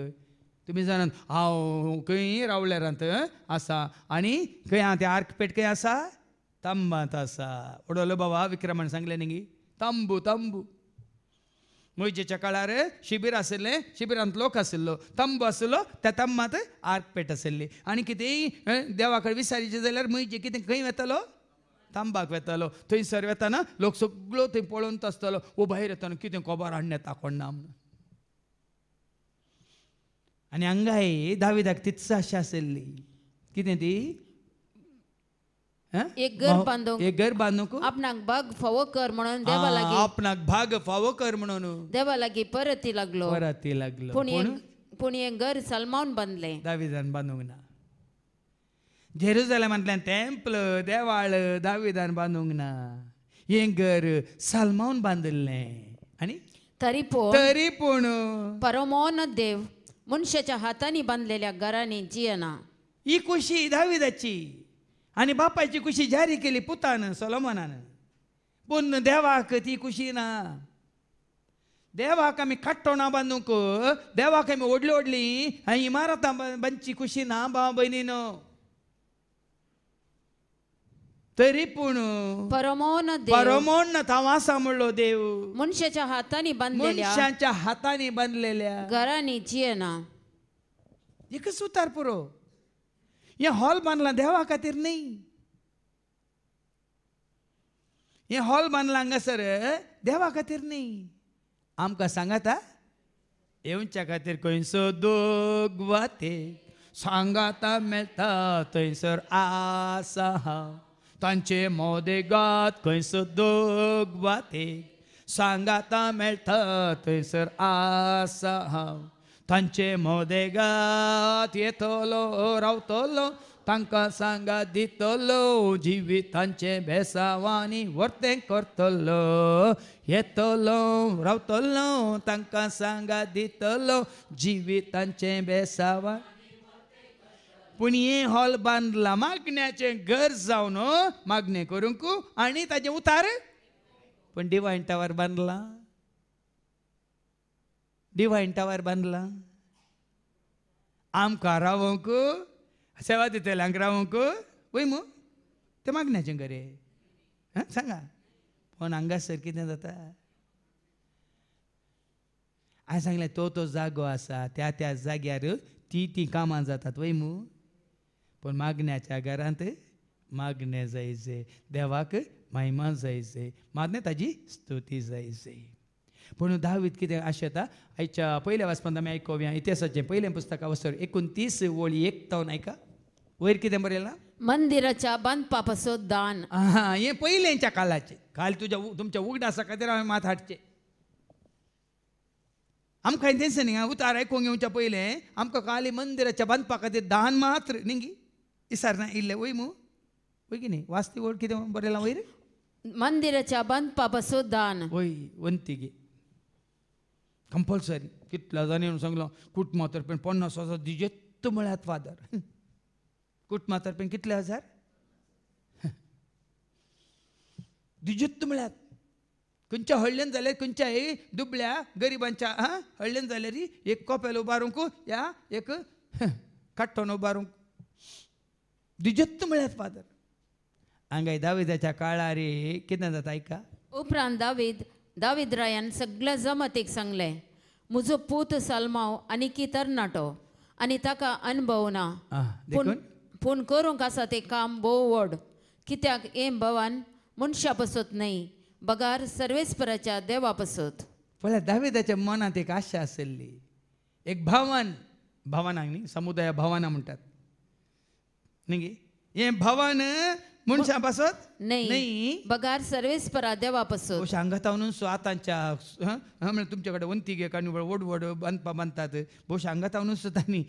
तुमी जाणात हांव खंय रावल्यारांत आसा आनी खंय हांव ते आर्कपेट खंय आसा तंबांत आसा उडोलो बाबा विक्रमान सांगलें न्ही तंबू मोयजेच्या काळार शिबीर आशिल्लें शिबिरांत लोक आशिल्लो तंबू आशिल्लो त्या तंबांत आर्कपेट आशिल्ली आनी कितेंय देवा कडेन विचारीचें जाल्यार मोयजे कितें खंय वतालो तांबाक वेतालो थंयसर वेताना लोक सगळो थंय पळोवंत आसतालो वो भायर येताना कितें खबर हाडून येता कोण ना म्हणून आनी हांगाय दाविदाक तीच आशा आशिल्ली कितें ती एक घर बांदूंक आपणाक भाग फावो कर म्हणून देवा लागीं आपणाक भाग फावो कर म्हणून देवा लागीं परती लागलो पूण हें घर सलमान बांदलें दाविदान बांदूंक ना जेरुसलेमांतल्यान टेंपल देवाळ दाविदान बांदूंक ना हें घर सलमान बांदलें आनी तरी पूण परमोन देव मनशाच्या हातांनी बांदलेल्या घरांनी जियना ही खुशी दाविदाची आनी बापायची खुशी जारी केली पुतान सोलोमोनान पूण देवाक ती खुशी ना देवाक आमी काडटो ना बांदूंक देवाक आमी व्हडली इमारतां बांदची खुशी ना भाव भयणीनो तरी पूण परमोन थांव आसा म्हणलो देव मनशाच्या हातांनी बांदलेल्या घरांनी जियना एकच उतार पुरो हे हॉल बांदला देवा खातीर न्ही हे हॉल बांदला हांगासर देवा खातीर न्ही आमकां सांगात येवच्या खातीर खंयसो दोग वाते सांगाता मेळटा थंयसर आसा हांव तांचे मोदेगात खंयसर दोग वाते सांगाता मेळटा थंयसर आसा हांव तांचे मोदेगात येतलो रावतलो तांकां सांगा दितलो जिवितांचे बेसावांनी वर्तें करतलो येतलो रावतलो तांकां सांगा दितलो जिवितांचे बेसावां पूण हे हॉल बांदला मागण्याचें घर जावन मागणे करूंक आनी ताजे उतार पण डिवायन टावर बांदला डिवायन टावर बांदला आमकां रावंक सेवा दितेल्यांक रावंक वय मू तें मागण्याचें घर रे सांगा पण हांगासर कितें जाता हांवें सांगलें तो जागो आसा त्या जाग्यार ती कामां जातात वय मू पण मागण्याच्या घरांत मागणें जायचे देवाक महिमा जायचे मागणें ताजी स्तुती जायचे पूण दावीद कितें आशेता आयच्या पयल्या वाचपांत आमी आयकोवया इतिहासाचें पयलें पुस्तका वचोन 29 वळी 1 तावन आयका वयर कितें बरयलां मंदिराच्या बांदपा पासत दान हें पयलेंच्या काळाचें काल तुमच्या उगडासा खातीर हांवें मात हाडचें आमकां तेंच न्ही उतार आयकूंक येवच्या पयलें आमकां काली मंदिराच्या बांदपा खातीर दान मात्र न्ही इसरना इल्लें वय मू वय की न्ही वाचती वळ कितें बरयलां वयर मंदिराच्या बांदपा पासत दान वय वंतीगे कंपल्सरी कितल्या जाणी सांगलो कूट मातरपेन 50,000 दिजेत्त म्हळ्यात फादर कूट मातरपेन कितले हजार दिजेत्त म्हळ्यात खंयच्या हळ्ळेन जाल्यार खंयच्याय दुबळ्या गरिबांच्या हळ्ळेन जाल्यार एक कोपेल उबारूंक या एक काट्टोन उबारूंक दिजेत्त म्हळ्यात फादर हांगा दाविदाच्या काळार कितें जाता आयका उपरांत दावीद रायान सगळ्या जमातीक सांगलें म्हजो पूत सालमांव आनी की तरणाटो आनी ताका अनुभव ना पूण करूंक आसा तें काम भोव व्हड कित्याक हे भवन मनशा पसत न्ही बगार सर्वेस्पराच्या देवा पसत पळय दाविदाच्या मनांत एक आशा आसली एक भवनाक न्ही समुदाय भवनां म्हणटात न्ही हे भवन मनशा पासत नाही बगार सर्वेस्परा देवा पसत हांगा म्हणून आतांच्या म्हणजे तुमचे कडेन वंतीगे काणी व्हड व्हड बांदतात भोवशा हांगा तावनूच तांणी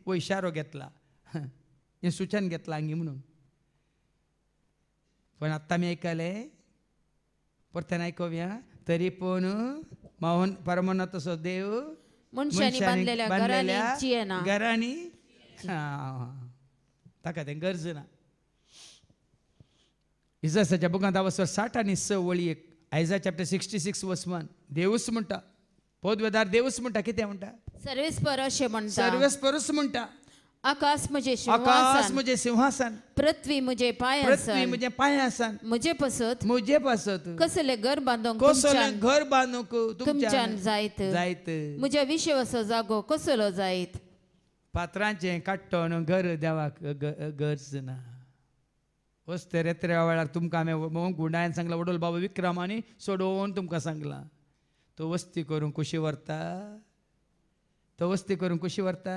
वो इशारो घेतला हें सुचन घेतलां हांगी म्हणून पण आत्तां आमी आयकलें परतन आयकोवया तरी पूण मोहन परमोन्नत असो देव मनशांनी बांदलेल्या घरांनी ताका तें गरज ना इसायाच्या बुकांत वचोन 60 आनी 6 वळी एक आयजा चॅप्टर 66 वर्स 1 देवूच म्हणटा पदवेदार देवूच म्हणटा कितें म्हणटा सर्वेस्पर अशें म्हणटा सर्वेस्परूच म्हणटा आकाश म्हजे सिंहासन पृथ्वी म्हजे पांय आसन म्हजे पसत कसले घर बांदूंक तुमच्यान जायत म्हज्या विश्वासो जागो कसलो जायत पात्रांचें काडटोन घर देवाक गरज ना वस्ते रेत्र्या वेळार तुमकां हांवें गुंडायन सांगला वडोल बाबा विक्रमांनी सोडोवन तुमकां सांगलां तो वस्ती करूंक कशी व्हरता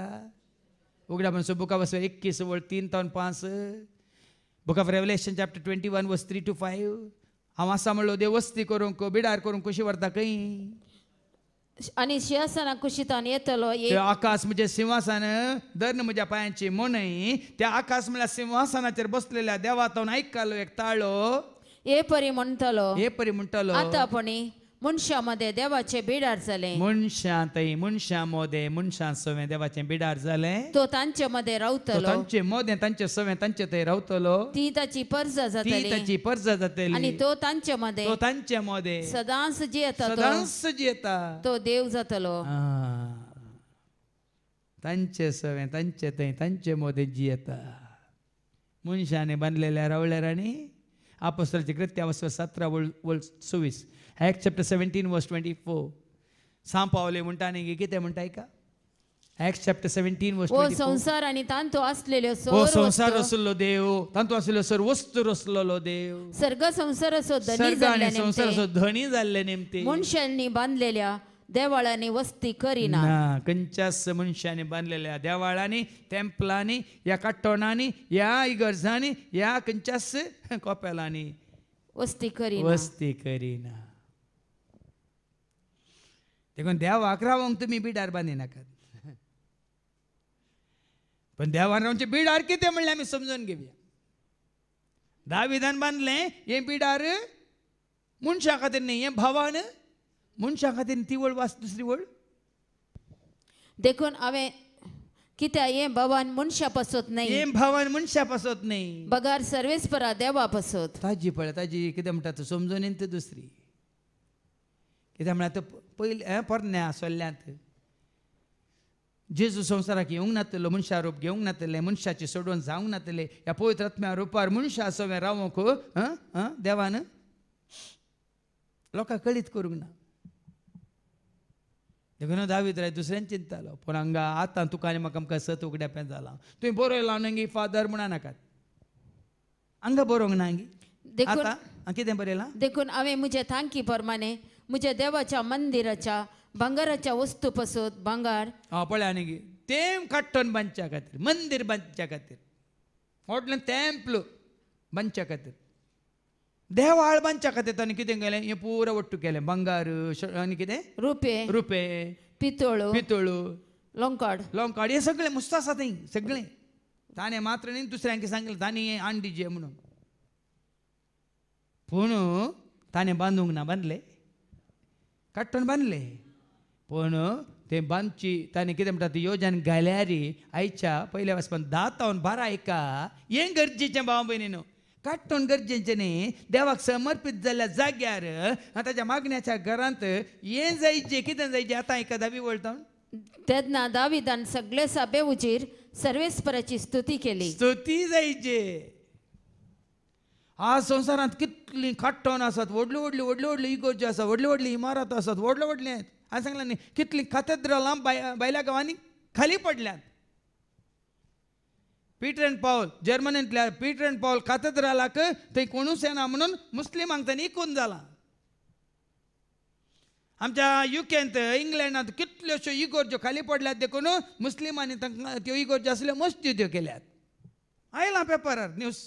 उगडा म्हणसो बुका वचो 21 वळ 3 तावन 5 बुक ऑफ रेवलेशन चॅप्टर 21 वर्स 3 to 5 हांव आसा म्हणलो देव वस्ती करूंक बिडार करूंक कशी व्हरता खंय आनी सिंहासना कुशीतान येतलो आकाश म्हणजे सिंहासन धर्ण म्हज्या पांयांची मनय त्या आकाश म्हळ्यार सिंहासनाचेर बसलेल्या देवातून आयकलो एक ताळो हे परी म्हणटलो आतां आपणी मनशा मध्ये देवाचे बिडार जाले मनशा मोदे मनशा सवे देवाचे बिडार जाले तो तांचे मध्ये रावतलो तांचे मोदे तांचे सवे तांचे थंय रावतलो ती ताची पर्ज जातली आनी तो तांचे मध्ये सदांच जियेता तो देव जातलो तांचे सवे तांचे थंय तांचे मोदे जियेता मनशाने बांदलेल्या रावल्यार आनी आपोस्तलाची कृत्या 17 वळ 26 Acts chapter 17 verse 24 सांग पावले म्हणटा न्ही कितें म्हणटा आयका Acts chapter 17 verse 24 संसार आनी तांतो आसलेल्यो संसार असलो देव तांतो आसलेल्यो सर्व वस्तू रचलेलो देव सर्ग संसार असो धनी जाल्ले नेमते मनशांनी बांदलेल्या देवाळांनी वस्ती करिना खंयच्याच मनशांनी बांदलेल्या देवाळांनी टेंपलांनी या काट्टोणांनी या इगर्जांनी या खंयच्याच कोपेलांनी वस्ती करिना देखून देवाक रावंक तुमी बिडार बांदिनाकात पण देवान रावचे बिडार कितें म्हणलें आमी समजून घेवया दाविदान बांदलें हें बिडार मनशा खातीर न्ही हें भावान मनशा खातीर ती वळ वाच दुसरी वळ देखून हांवें कित्या हे भवन मनशा पसत नाही हें भावान मनशा पासत नाही बगार सर्वेस्परा देवा पसत ताजी पळय ताजी कितें म्हणटा तूं समजून येन ती दुसरी कित्याक म्हळ्यार पयलीं परन्या सोल्ल्यांत जेजू संवसाराक येवंक नातलो मनशा रूप घेवंक नातले मनशाची सोडून जावंक नातले ह्या पवित्र आत्म्या रुपार मनशा सगळें रावूंक देवान लोकांक कळीत करूंक ना देखून दावीद राय दुसऱ्यान चिंततालो पूण हांगा आतां तुका आनी म्हाका आमकां सत उगड्या पें जालां तुवें बरोय लावनगी फादर म्हणा नाकात हांगा बरोवंक ना हांगी देखून आतां कितें बरयलां देखून हांवें म्हजे थांकी प्रमाणे म्हज्या देवाच्या मंदिराच्या भांगाराच्या वस्तू पसत भांगार पळय आनी तें काडटोन बांदच्या खातीर मंदीर बांदच्या खातीर व्हडलें तेंपल बांदच्या खातीर देवाळ बांदच्या खातीर ताणें कितें केलें हें पुरो वट्टू केलें भांगार आनी कितें रुपे पितळ पितळ लोंकाड लोंकाड हें सगळें मस्त आसा थंय सगळें ताणें मात्र न्ही दुसऱ्यांक सांगलें ताणें हें आंडी जे म्हणून पूण ताणें बांदूंक ना बांदलें काडटोन बांदलें पूण तें बांदची ताणें कितें म्हणटा ती येवजण घाल्यार आयच्या पयल्या वचपान 10 ta 12 एका हें गरजेचें भाव भयणीनो काडटोन गरजेचें न्ही देवाक समर्पीत जाल्ल्या जाग्यार ताच्या मागण्याच्या घरांत हें जायचें कितें जायचें आतां एका दावी वळटा तेन्ना दाविदान सगळे सभे उचीर सर्वेस्पराची स्तुती केली स्तुती जायचे आज संवसारांत कितलीं काडटोन आसात व्हडल्यो व्हडल्यो व्हडल्यो व्हडल्यो इगोर्ज्यो आसात व्हडल्यो व्हडल्यो इमारत आसात व्हडल्यो व्हडल्यो आहेत हांवें सांगलां न्ही कितलीं कॅथेड्रलां भायल्या गांवांनी खाली पडल्यात पीटर एंड पॉल जर्मनींतल्या पीटर एंड पॉल कॅथेड्रलाक थंय कोणूच येना म्हणून मुस्लिमांक तांणी इकून जालां आमच्या युकेंत इंग्लंडांत कितल्योश्यो इगोर्ज्यो खाली पडल्यात देखून मुस्लिमांनी तांकां त्यो इगोर्ज्यो आसल्यो मस्जिद्यो केल्यात आयलां पेपरार न्यूज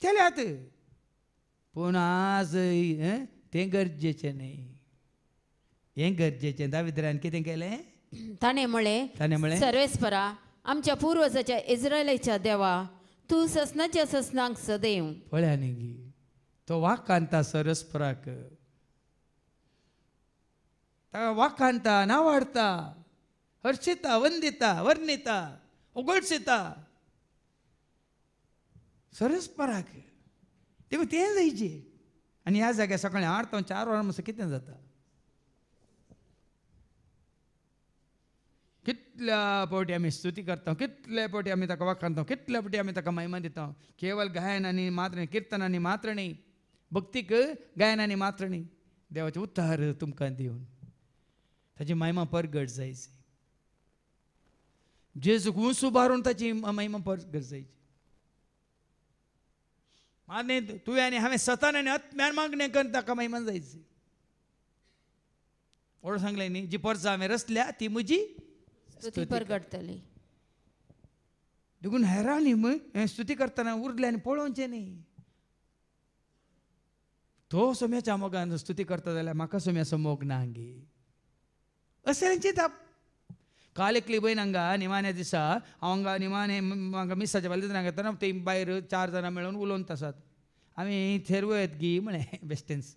केल्यात पूण आज तें गरजेचें न्ही हें गरजेचें दाविद्रान कितें केलें ताणें म्हळें सर्वेस्परा आमच्या पूर्वजाच्या इस्रायलाच्या देवा तूं ससनाच्या ससनांक सदैव पळया न्ही तो वाखांता सरस्पराक ताका वाखांता नावाडता हर्शिता वंदिता वर्णिता उगडसिता सरस्पराक देखून तें जायचें आनी ह्या जाग्यार सकाळीं 8 ta 4 वरां मातसो कितें जाता कितल्या फावटी आमी स्तुती करता कितले फावटी आमी ताका वाखाणता कितले फावटी आमी ताका महिमा दिता केवळ गायनांनी मात्र न्ही किर्तनांनी मात्र न्ही भक्तीक गायनांनी मात्र न्ही देवाचे उद्धार तुमकां दिवन ताची महिमा परगट जायची जेजूक उंच उबारून ताची महिमा परगट जायची माने तुवें आनी हांवें सतान आनी आत्म्यान मागणें करून ताका महिमा जायची ओळ सांगलें न्ही जी परसां हांवें रचल्या ती म्हजी स्तुती परगटतली देखून हेरांनी हें स्तुती करतना उरलें आनी पळोवचें न्ही तो सोम्याच्या मोगान स्तुती करता जाल्यार म्हाका सोम्याचो मोग ना हांगी अशें चिंतप काल एकली भयण हांगा निमाण्या दिसा हांव हांगा निमाणे म्हाका मिसाच्या बालदिनाक येतना थंय भायर 4 जाणां मेळून उलोवंत आसात आमी थेरवयत गी म्हळें बेस्टेन्स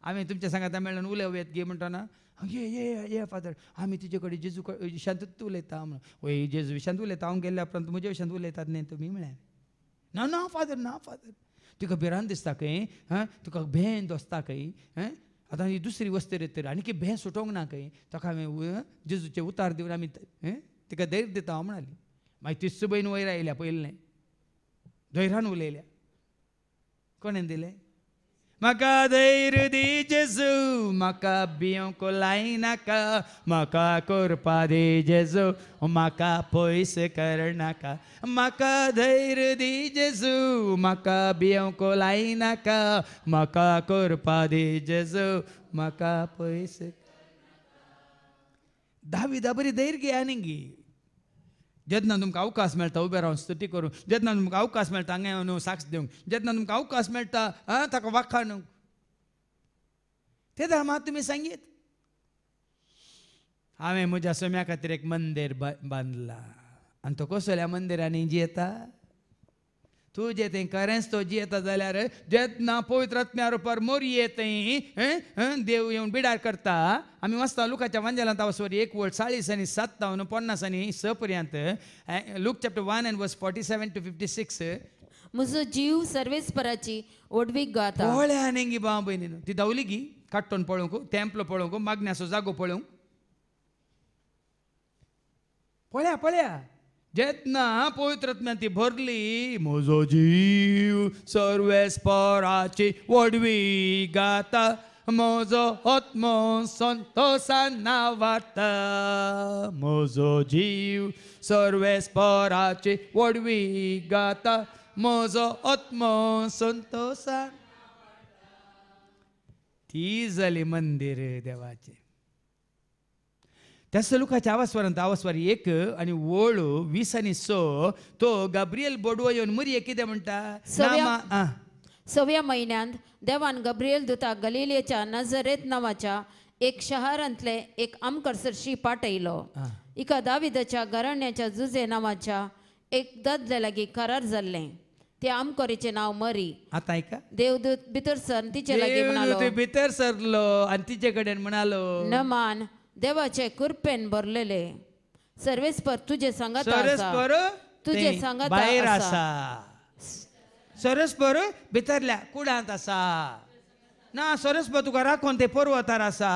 आमी तुमच्या सांगाता मेळून उलोवयात गी म्हणटना ये फादर आमी तुजे कडेन जेजू विशांतूच उलयता म्हणून वय जेजू विशांत उलयता हांव गेल्ल्या उपरांत म्हज्या विशांत उलयतात न्ही तुमी म्हळें ना फादर तुका भिरांत दिसता खंय तुका भेंद वसता खंय आतां ही दुसरी वस्ती तर आनी भें सुटोंक ना खंय ताका हांवें जेजूचे उतार दिवन आमी तिका धैर्य दिता हांव म्हणाली मागीर तिस्स भयण वयर आयल्या पयलें धैर्यान उलयल्या कोणें दिलें म्हाका धैर्य दी जेजू म्हाका भियोंक लायनाका म्हाका करपा दी जेजू म्हाका पयस करनाका म्हाका धैर्य दी जेजू म्हाका भियोंक लायनाका म्हाका करपा दी जेजू म्हाका पयस दाविदा बरी धैर्य घे आनी गी जेन्ना तुमकां अवकाश मेळटा उबें रावन स्तुती करूंक जेन्ना तुमकां अवकाश मेळटा हांगा येवन साक्ष दिवंक जेन्ना तुमकां अवकाश मेळटा ताका वाखाणूंक ते मात तुमी सांगीत हांवें म्हज्या सोम्या खातीर एक मंदीर बांदलां आनी तो कसल्या मंदिरांनी जियेता तुझे ते खरेंच तो जियेता जाल्यार जेन्ना पवित्र आत्म्या रुपार मोरी येते देव येवन बिडार करता. आमी वाचता लुकाच्या वांजेलांत वचोरी 1:40 आनी 57:50 आनी 6 पर्यंत. Look chapter 1 and verse 47 to 56. म्हजो जीव सर्वेस्पराची ओडवीक गाता. पळया नेंगी बाव भयणीनो, ती धांवली गी काट्टोन पळोवंक, टॅम्पलो पळोवंक, मागण्याचो जागो पळोवंक. पळया जेन्ना पवित्र आत्म्यान ती भरली, म्हजो जीव सर्वेस्पराची वडवी गाता, म्हजो आत्मो संतोषान नावाता. म्हजो जीव सर्वेस्पराची वडवी गाता, म्हजो आत्मो संतोषान. ती जाली मंदिर देवाचे. त्याच लुकाच्या आवास्वर 1 आणि वळ 20 आणि 6 तो गब्रियल बोडवो येवन मरिये कितें म्हणटा. 6व्या म्हयन्यांत देवान गब्रियल दुताक गलिलेच्या नजरेत नांवाच्या एक शहरांतले एक आमकरसरशी पाठयलो. इका दाविदाच्या घराण्याच्या जुजे नांवाच्या एक ददले लागीं करार जाल्लें. ते आमकोरीचे नाव मरी. आता ऐका, देवदूत भितर सर तिचे लागीं म्हणालो. ते भितर सरलो आणि तिचे कडेन म्हणालो, नमान देवाचे कृपेन भरलेले सर्वेस्पर तुझे सांगात सरस्पर तुझे सांगात भायर आसा. सरस्पर भितरल्या कुडांत आसा ना. सरस्पर तुका राखून ते पर्वतार आसा.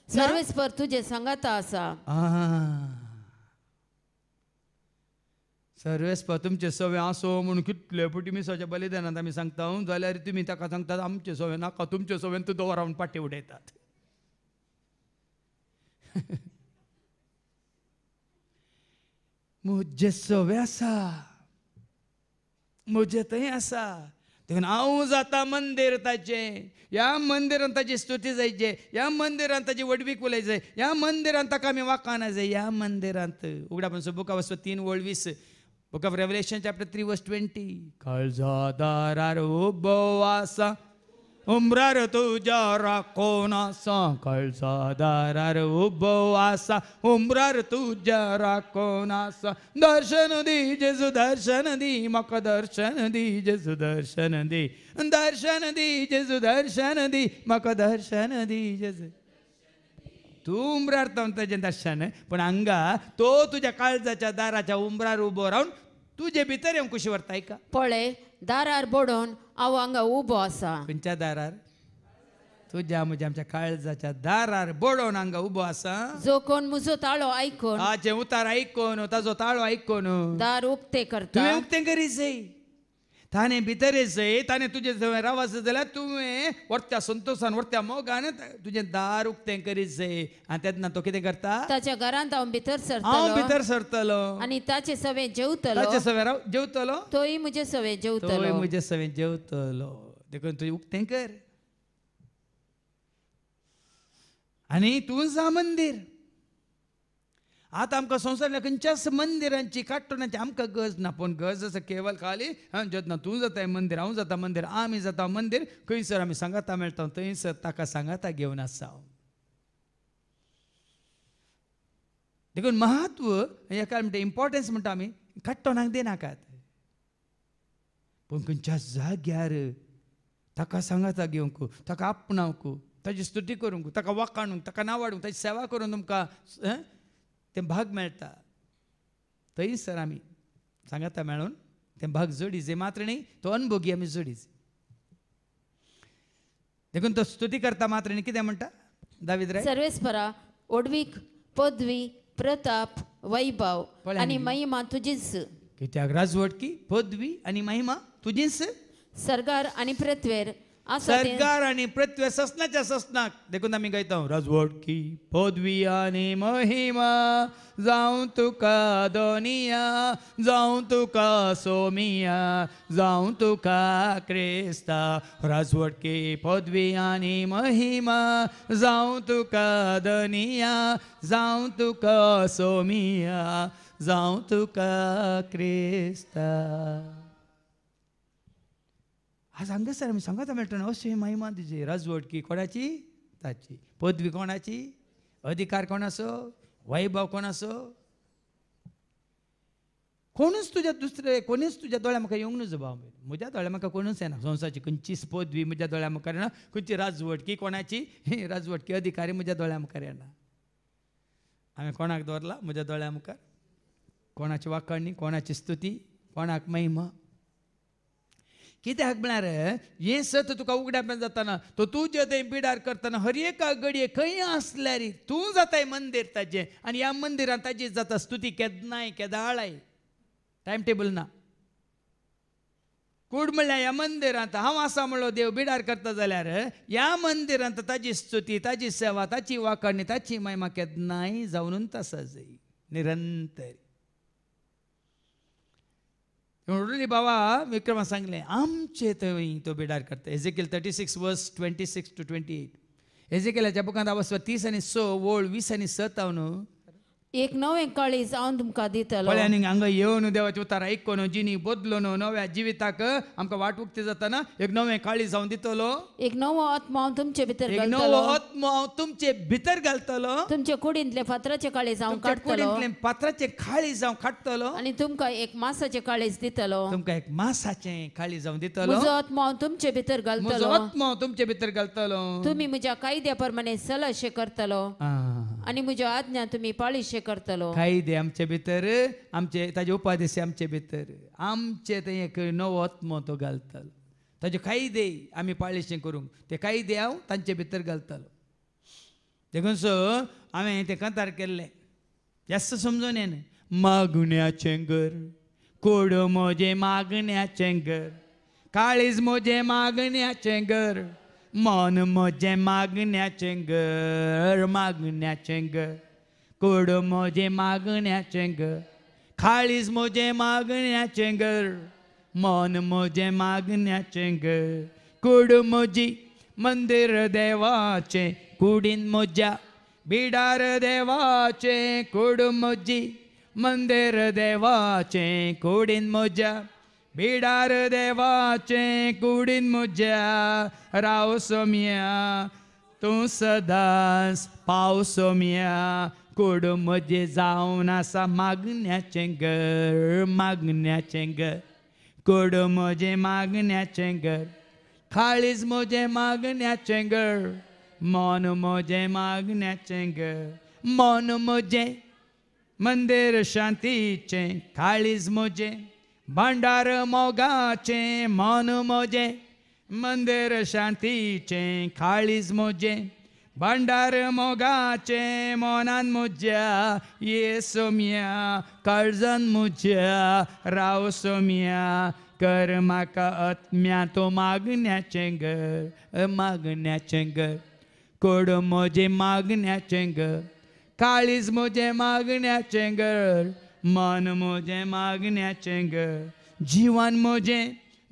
सर्वेस्पर तुझे सांगात आसा. सर्वेस्पर तुमचे सवे आसो म्हणून कितले फावटी मिसाच्या बलिदानांत आमी सांगता, जाल्यार तुमी ताका सांगतात आमचे सवे नाका, तुमचे सवेन तूं दवरावन पाटे उडयतात. म्हजे सवे आसा, म्हजे थंय आसा. देखून हांव जाता मंदिर ताचें. ह्या मंदिरांत ताची स्तुती जायचे, ह्या मंदिरांत ताची वडवीक उलय जाय, ह्या मंदिरांत ताका आमी वाखाना जाय. ह्या मंदिरांत उगडापणचो book of 3:20. Book of Revelation chapter 3:20. काळजा दारार उबो आसा, उमरार तुज्या राखोन आसा. काळजा दारार उबो आसा, उमरार तुज्या राखोन आसा. दर्शन दी जेजू दर्शन दी, म्हाका दर्शन दी जेजू दर्शन दी. दर्शन दी जेजू दर्शन दी, म्हाका दर्शन दी जेजू. तूं उमरार ताचें दर्शन, पण हांगा तो तुज्या काळजाच्या दाराच्या उमरार उबो रावन तुजे भितर येवंक कशी व्हरता. ऐका, पळय दारार बोडोवन हांव हांगा उबो आसा. खंयच्या दारार. तुज्या म्हज्या आमच्या काळजाच्या दारार बोडोवन हांगा उबो आसा. जो कोण म्हजो ताळो आयकून, ताचे उतार आयकून, ताजो ताळो आयकून दार उक्ते करता. तुवें उक्तें करीत जाय. ताणें भितर येयसय, ताणें तुजे जवळ रावस जाल्यार तुवें व्हरत्या संतोशान, व्हरत्या मोगान तुजें दार उक्तें करीत जाय. आनी तेन्ना तो कितें करता. ताच्या घरांत हांव भितर हांव सरतलो भितर सरतलो आनी ताचे सवे जेवतलो. ताचे सवे जेवतलो, तोय म्हजे सवे तोय जेवतलो. म्हजे सवे जेवतलो. देखून तुवें उक्तें कर आनी तूं जा मंदीर. आतां आमकां संवसारांतल्या खंयच्याच मंदिरांची काट्टोनाची आमकां गरज ना. पूण गरज आसा केवळ खाली जेन्ना तूं जाता मंदीर, हांव जाता मंदीर, आमी जाता मंदीर, खंयसर आमी सांगाता मेळटा थंयसर ताका सांगाता घेवन आसा. देखून महत्व हेका म्हणटा, इम्पॉर्टन्स म्हणटा आमी काट्टोनाक दिनाकात. पूण खंयच्या जाग्यार ताका सांगाता घेवंक, ताका आपणावंक, ताची स्तुती करूंक, ताका वाखाणूंक, ताका नावाडूंक, ताची सेवा करून तुमकां तें भाग मेळटा. थंयसर आमी सांगाता मेळून तें भाग जोडीचे. मात्र न्ही तो अनुभोगी आमी जोडीचे. देखून तो स्तुती करता. मात्र न्ही कितें म्हणटा दावीद राय. सर्वेस्परा ओडवीक पदवी प्रताप वैभव पळय आनी महिमा तुजीच. कित्याक राजवटकी पदवी आनी महिमा तुजीच. सरकार आनी पृथ्वेर आसा तें सरकार आनी पृथ्वी ससनाच्या ससनाक. देखून आमी गायता राजवटकी पदवी आनी महिमा जावं तुका दोनिया, जावं तुका सोमिया, जावं तुका क्रिस्ता. राजवटकी पदवी आनी महिमा जावं तुका दोनिया, जावं तुका सोमिया, जावं तुका क्रिस्ता. आज हांगासर आमी सांगता मेळटा अशी महिमा तुजी. राजवटकी कोणाची. ताची. पदवी कोणाची. अधिकार कोणाचो. वैभव कोणाचो. कोणूच तुझ्या दुसरे कोणीच तुझ्या दोळ्या म्हाका येवंक नजो भाव म्हज्या दोळ्या म्हाका कोणूच येना संवसाराची खंयचीच पदवी म्हज्या दोळ्या मुखार येना खंयची राजवट की कोणाची राजवट की अधिकारी म्हज्या दोळ्या मुखार येना हांवें कोणाक दवरला म्हज्या दोळ्या मुखार कोणाची वाखाणणी कोणाची स्तुती कोणाक महिमा कित्याक म्हळ्यार हें सत तुका उगड्यापण जाताना तो तुजे थंय बिडार करतना हर एका घडये खंय आसल्यार तूं जाताय मंदीर ताजें आनी ह्या मंदिरांत ताजी जाता स्तुती केदनाय केदाळाय टायम टेबल ना कूड म्हणल्यार ह्या मंदिरांत हांव आसा म्हणलो देव बिडार करता जाल्यार ह्या मंदिरांत ताजी स्तुती ताजी सेवा ताची वाखाणणी ताची महिमा केदनाय जावनूच आसा जाय निरंतर म्हणून बाबा विक्रमा सांगले आमचे थंय तो बिडार करता एजेकिएल 36 वर्स 26 to 28 एजेकिएलाच्या बुकांत अवस्था 30 आनी 6 ओळ 20 आनी 7 हांव न्हू एक नवें काळीज हांव तुमकां दितलो पळय हांगा येवन देवाचें उतार आयकून जिणी बदलून नव्या जिविताक आमकां वाट उक्ती जाताना एक नवें काळीज हांव दितलो एक नवो आत्मा हांव तुमचे भितर एक नवो आत्मा हांव तुमचे भितर घालतलो तुमचे कुडींतले फातराचे काळीज हांव काडटलो कुडींतलें पात्राचें काळीज हांव काडटलो आनी तुमकां एक मासाचे काळीज दितलो तुमकां एक मासाचें काळीज हांव दितलो म्हजो आत्मा हांव तुमचे भितर म्हजो घालतलो आत्मा हांव तुमचे भितर घालतलो तुम्ही म्हज्या कायद्या प्रमाणे सलशे करतलो आनी म्हज्यो आज्ञा तुमी पाळीशे करतलो कायदे आमचे भितर आमचे ताजे उपादेश आमचे भितर आमचे थंय एक नवो आत्मो तो घालतलो ताजे कायदे आमी पाळीशें करूंक ते कायदे हांव तांचे भितर घालतलो देखून सो हांवें तें कांतार केल्लें जास्त समजून येना मागण्याचें घर कोड म्हजें मागण्याचें घर काळीज म्हजें मागण्याचें घर मन म्हजें मागण्याचें घर मागण्याचें घर कोड म्हजें मागण्याचें घर काळीज म्हजें मागण्याचें घर मन म्हजें मागण्याचें घर कोड म्हजी मंदिर देवाचें कुडीन म्हज्या बिडार देवाचें कोड म्हजी मंदिर देवाचें कुडीन म्हज्या बिडार देवाचें कुडीन म्हज्या राव सोम्या तूं सदांच पाव सोम्या कोड म्हजें जावन आसा मागण्याचें घर मागण्याचें घर कोड म्हजें मागण्याचें घर काळीज म्हजें मागण्याचें घर मन म्हजें मागण्याचें घर मन म्हजें मंदिर शांतीचें काळीज म्हजें भांडार मोगाचें मन म्हजें मंदिर शांतीचें काळीज म्हजें भांडार मोगाचें मनान म्हज्या ये सोम्या काळजान म्हज्या राव सोम्या कर म्हाका आत्म्या तो मागण्याचें घर मागण्याचें घर कोड म्हजें मागण्याचें घर काळीज म्हजें मागण्याचें घर मन म्हजें मागण्याचें घर जिवन म्हजें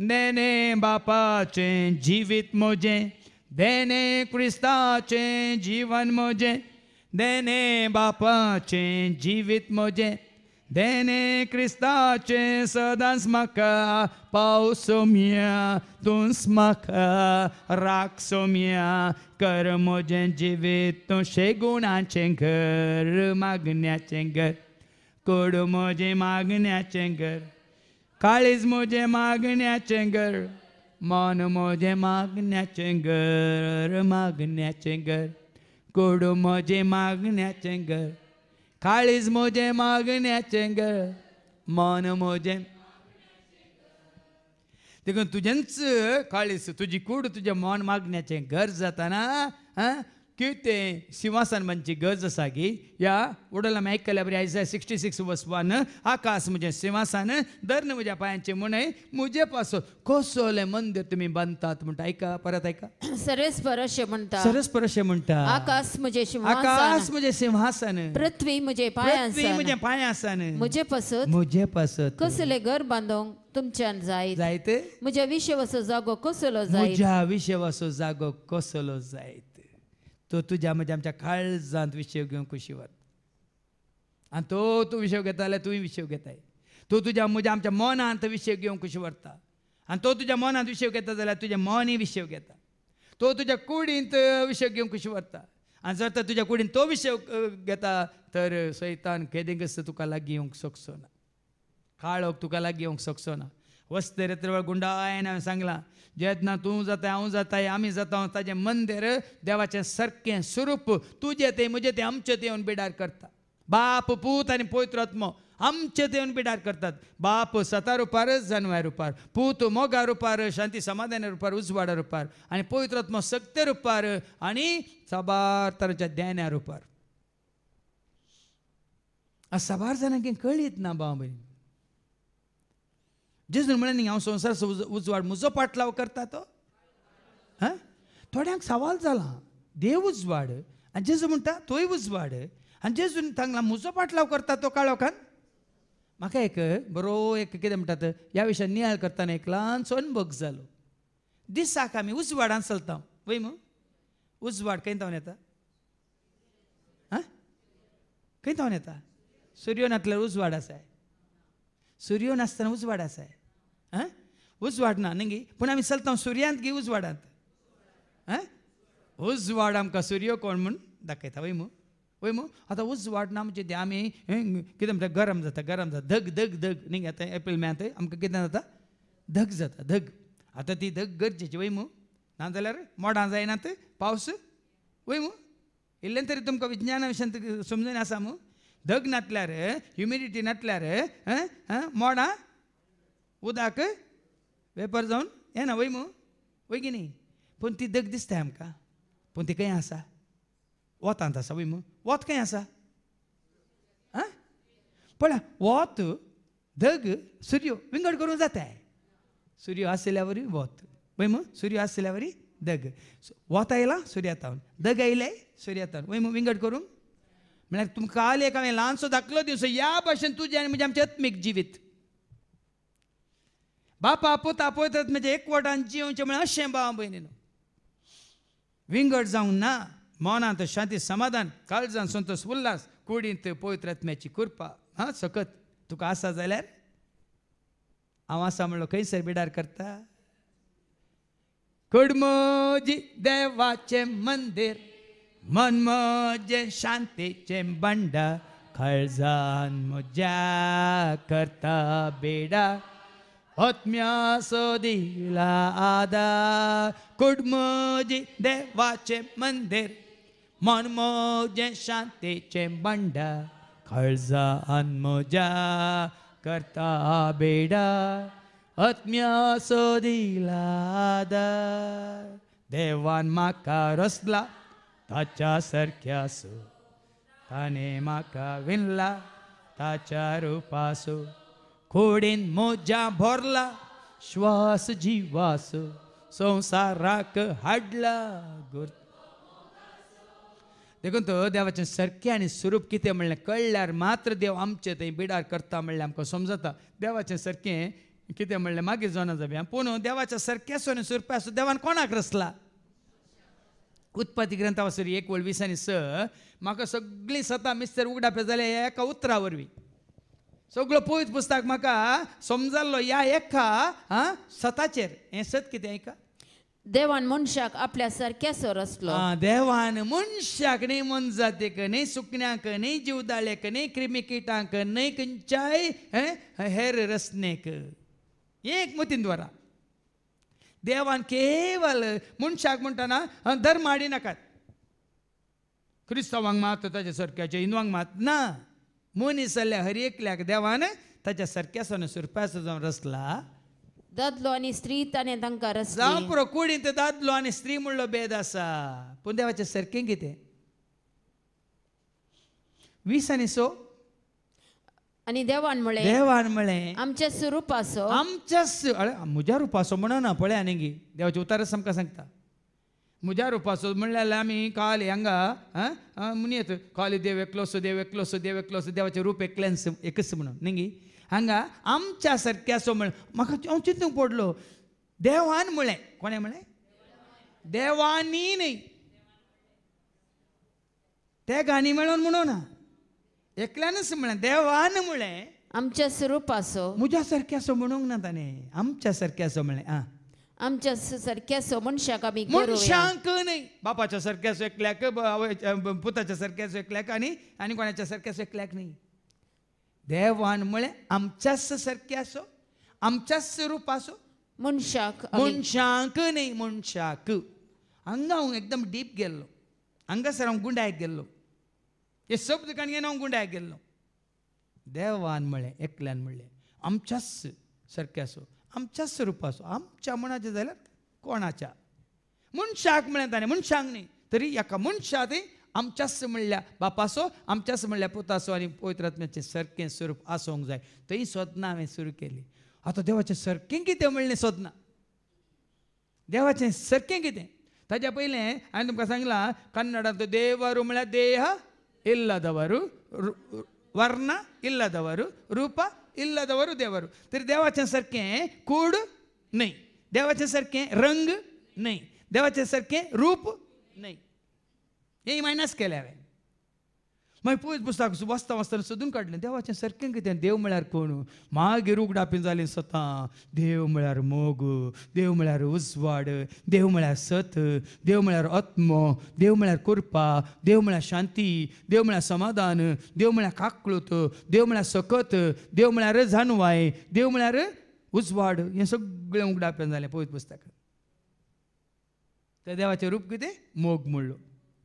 देणे बापाचें जिवीत म्हजें देणे क्रिस्ताचें जीवन म्हजें देणे बापाचें जिवीत म्हजें देणे क्रिस्ताचें सदांच म्हाका पाव सोम्या तूंच म्हाका राख सोम्या कर म्हजें जिवीत तूं शेगुणाचें घर मागण्याचें घर कोड म्हजें मागण्याचें घर काळीज म्हजें मागण्याचें घर मन म्हजें मागण्याचें घर मागण्याचें घर कोड म्हजें मागण्याचें घर काळीज म्हजें मागण्याचें घर मन म्हजें देखून तुजेंच काळीज तुजी कूड तुजें मन मागण्याचें घर जाताना कितें सिंहासन म्हणजे गरज आसा गी या उडल आमी आयकल्या बरी आयज 66 वर्स 1 आकाश म्हजें सिंहासन धर्ण म्हज्या पांयांचें मुणय म्हजे पासो कसोलें मंदिर तुमी बांदतात म्हणटा आयका परत आयका सरस्पर अशें म्हणटा सरस्पर अशें म्हणटा आकाश म्हजें आकाश सिंहासन म्हजें सिंहासन पृथ्वी म्हजें पृथ्वी पांयांसन म्हजें पांयांसन म्हजे पासत म्हजे पासत कसले घर बांदूंक तुमच्यान जायत जायत म्हज्या विशेवाचो जागो कसलो जायत म्हज्या विशेवाचो जागो कसलो जायत तो तुज्या म्हज्या आमच्या काळजांत विशय घेवंक खुशी वता आनी तो तूं विशय घेता जाल्यार तुवें विशय घेताय तो तुज्या म्हज्या आमच्या मनांत विशय घेवंक खुशी व्हरता आनी तो तुज्या मनांत विशय घेता जाल्यार तुजें मनय विशय घेता तो तुज्या कुडींत विशय घेवंक खुशी व्हरता आनी जर तर तुज्या कुडींत तो विशय घेता तर सैतान केदेंगस तुका लागीं येवंक शकचो ना काळोख तुका लागीं येवंक शकचो ना. वस्ते रेत्र गुंडायन हांवें सांगलां जेन्ना तूं जाताय हांव जाताय आमी जाता ताजें मंदिर देवाचें सारकें स्वरूप तुजें तें म्हजें तें आमचें तें येवन बिडार करता. बाप पूत आनी पवित्र आत्मो आमचें तें येवन बिडार करतात. बाप सता रुपार जानवार रुपार, पूत मोगा रुपार शांती समाधान रुपार उजवाडा रुपार आनी पवित्र आत्मो सत्य रुपार आनी साबार तरांच्या ध्याना रुपार. आ साबार जाणांक कळीत ना भाव भयणी. जेजून म्हळें न्ही हांव संवसाराचो उजवाड म्हजो पाटलाव करता तो. हां थोड्यांक सवाल जाला देव उजवाड आनी जेजू म्हणटा तोय उजवाड आनी जेजून सांगला म्हजो पाटलाव करता तो काळोखान. म्हाका एक बरो एक कितें म्हणटात ह्या विशयान नियाळ करतना एक ल्हानसो अनुभव जालो. दिसाक आमी उजवाडान चलता वय मू. उजवाड खंय तावन येता? हां खंय तावन येता? सूर्यो नासल्यार उजवाड आसाय. सूर्यो नासतना उजवाड आसाय. हां उजवाड ना न्ही पूण आमी चलता सुर्यांत की उजवाडांत? हां उजवाड आमकां सूर्यो कोण म्हूण दाखयता वय मू. वय मू आतां उजवाड ना म्हणजे आमी कितें म्हणटा गरम जाता धग धग धग न्ही. आतां एप्रील मेयांत आमकां कितें जाता? धग जाता धग. आतां ती धग गरजेची वय मू. नाजाल्यार मोडां जायनात पावस वय मू. इल्लें तरी तुमकां विज्ञाना विशयान समजून आसा मू. धग नासल्यार ह्युमिडिटी नासल्यार मोडां उदक वेपर जावन येना वय मू. वय की न्ही. पूण ती धग दिसता आमकां पूण ती खंय आसा? वतांत आसा वय मू. वत खंय आसा? आं पळय वत धग सूर्यो विंगड करूंक जाताय. सूर्यो आसल्या वरी वत वय मू. सूर्यो आसल्या वरी धग. वत आयला सुर्यातावन धग आयले सुर्यातावन वय मू विंगड करूंक. म्हळ्यार तुमकां काल एक हांवें ल्हानसो दाखलो दिवचो ह्या भाशेन तुजें आनी म्हजें आमचें आत्मीक जिवीत बापा पूत आपयतात म्हणजे एकवटान जिवचें म्हळ्यार अशें भाव भयणीनो. विंगड जावंक ना. मनांत शांती समाधान काळजान संतोष उल्हास कुडींत पवित्र आत्म्याची कृपा हां सकत तुका आसा जाल्यार हांव आसा म्हणलो खंयसर बिडार करता. कुडमोजी देवाचें मंदीर मन म्हजें शांतीचें भांडार काळजान म्हज्या करता बिडार आत्म्या सोदिला आदार. कुडमोजी देवाचें मंदीर मन म्हजें शांतीचें भांडार काळजान म्हज्या करता बिडार आत्म्या सोदिला आदार. देवान म्हाका रचला ताच्या सारक्यासो ताणें म्हाका विणला ताच्या रुपासो कुडीन म्हज्या भरला श्वास जिवासो संवसाराक हाडला गुर्त. देखून तो देवाचें सारकें आनी स्वरूप कितें म्हणलें कळल्यार मात्र देव आमचें थंय बिडार करता म्हणलें आमकां समजता. देवाचें सारकें कितें म्हणलें मागीर जावना जावया. पूण देवाच्या सारक्यासो आनी सुरप्यासो देवान कोणाक रचला? उत्पत्ती ग्रंथा वसरी 1:20-6 म्हाका सगळीं सता मिस्तर उगडापे जाले ह्या एका उतरा वरवीं. सगळो पवित्र पुस्तक म्हाका समजल्लो ह्या एका सताचेर. हें सत कितें ऐका. देवान मनशाक आपल्या सारक्यासो रचलो. देवान मनशाक न्ही मन जातीक न्ही सुकण्यांक न्ही जीवदाळ्याक न्ही क्रिमी किटांक न्ही खंयच्याय हेर रचनेक एक मतीन द्वारा देवान केवल मनशाक म्हणटाना धर्म हाडी नाकात. क्रिस्तांवांक मात ताच्या सारक्याचे हिंदवांक मात ना. मनीस जाल्ल्या हर एकल्याक देवान ताच्या सारक्यासो सुरप्याचो जावन रचला. दादलो आनी स्त्री ताणें तांकां रचली. जावं पुरो कुडींत दादलो आनी स्त्री म्हणलो भेद आसा पूण देवाचें सारकें कितें. 20:6 आनी देवान म्हळें आमच्या स्वरुपासो आमच्या म्हज्या रुपासो म्हणना पळय आनी देवाचे उतारच आमकां सांगता. म्हज्या रुपासो म्हणल्यार आमी काल हांगा म्हणयत काली देव एकलोसो देव एकलोसो देव एकलोसो देवाचें रूप एकच म्हणून न्ही. हांगा आमच्या सारक्यासो म्हण म्हाका हांव चिंतूंक पडलो. देवान म्हळें कोणें म्हळें? देवानी न्ही. ते गाणी मेळोन म्हणूं ना एकल्यानच म्हळें. देवान म्हळें आमच्या स्वरुपासो म्हज्या सारक्यासो म्हणूंक ना ताणें आमच्या सारक्यासो म्हळें. आमच्या सारक्यासो मनशाक आमी मनशांक न्ही. बापाच्या सारक्यासो एकल्याक पुताच्या सारक्यासो एकल्याक आनी कोणाच्या सारक्यासो एकल्याक न्ही. देवान म्हळें आमच्याच सारकें आसो, आमच्याच रूप आसो, मनशाक मनशाक न्ही, मनशाक. हांगा हांव एकदम डीप गेल्लो, हांगासर हांव गुंडायक गेल्लो, हे शब्द काणयेन हांव गुंडायक गेल्लो. देवान म्हळें, एकल्यान म्हणलें आमच्याच सारकें आसो, आमच्याच रूप आसो. आमच्या म्हणाचें जाल्यार कोणाच्या? मनशाक म्हळें ताणें, मनशाक न्ही. तरी एका मनशा थंय आमच्याच म्हणल्या बापासो, आमच्याच म्हणल्या पुतासो आनी पवित्र आत्म्याचें सारकें स्वरूप आसूंक जाय. थंय सोदना हांवें सुरू केली. आतां देवाचें सारकें कितें म्हणलें सोदना, देवाचें सारकें कितें. ताच्या पयलें हांवें तुमकां सांगलां कन्नडांत देವರು म्हळ्यार देह ಇಲ್ಲದವರು, ವರ್ಣ ಇಲ್ಲದವರು, ರೂಪ ಇಲ್ಲದವರು ದೇವರು. तरी देवाचें सारकें कूड न्हय, देवाचें सारकें रंग न्हय, देवाचें सारकें रूप न्हय. हे मायनस केलें हांवें. मागीर पळयत पुस्तक वाचता वाचतना सोदून काडलें देवाचें सारकें कितें. देव म्हळ्यार कोण? मागीर उगडापी जालें स्वता. देव म्हळ्यार मोग, देव म्हळ्यार उजवाड, देव म्हळ्यार सत, देव म्हळ्यार आत्म, देव म्हळ्यार कृपा, देव म्हळ्यार शांती, देव म्हळ्यार समाधान, देव म्हळ्यार काकळूत, देव म्हळ्यार सकत, देव म्हळ्यार जानवाय, देव म्हळ्यार उजवाड. हें सगळें उगडापें जालें पळयत पुस्तकांत. त्या देवाचें रूप कितें? मोग म्हणलो.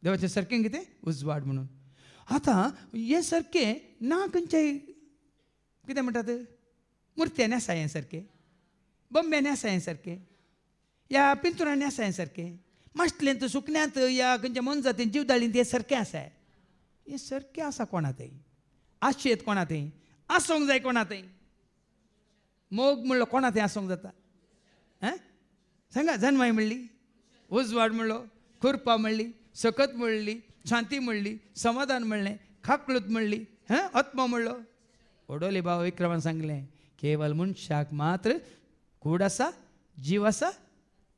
देवाचें सारकें कितें? उजवाड म्हणून. आतां हे सारकें ना खंयच्याय कितें म्हणटात मुर्त्यांनी आसा हें सारकें, बंब्यांनी आसा हें सारकें, या पिंतुरांनी आसा हें सारकें, माशलेंत सुकण्यांत या खंयच्या मनजातीन जीवदाळींत हें सारकें आसा. हें सारकें आसा कोणा थंय? आशेत कोणा थंय? आसूंक जाय कोणा थंय? मोग म्हणलो कोणा थंय आसूंक जाता? सांगा. जन्माय म्हणली, उजवाड म्हणलो, कृपा म्हणली, सकत म्हणली, शांती म्हणली, समाधान म्हणलें, खाकळूत म्हणली, आत्मा म्हणलो. ओडोले बाबा विक्रमान सांगलें केवल मनशाक मात्र कूड आसा, जीव आसा,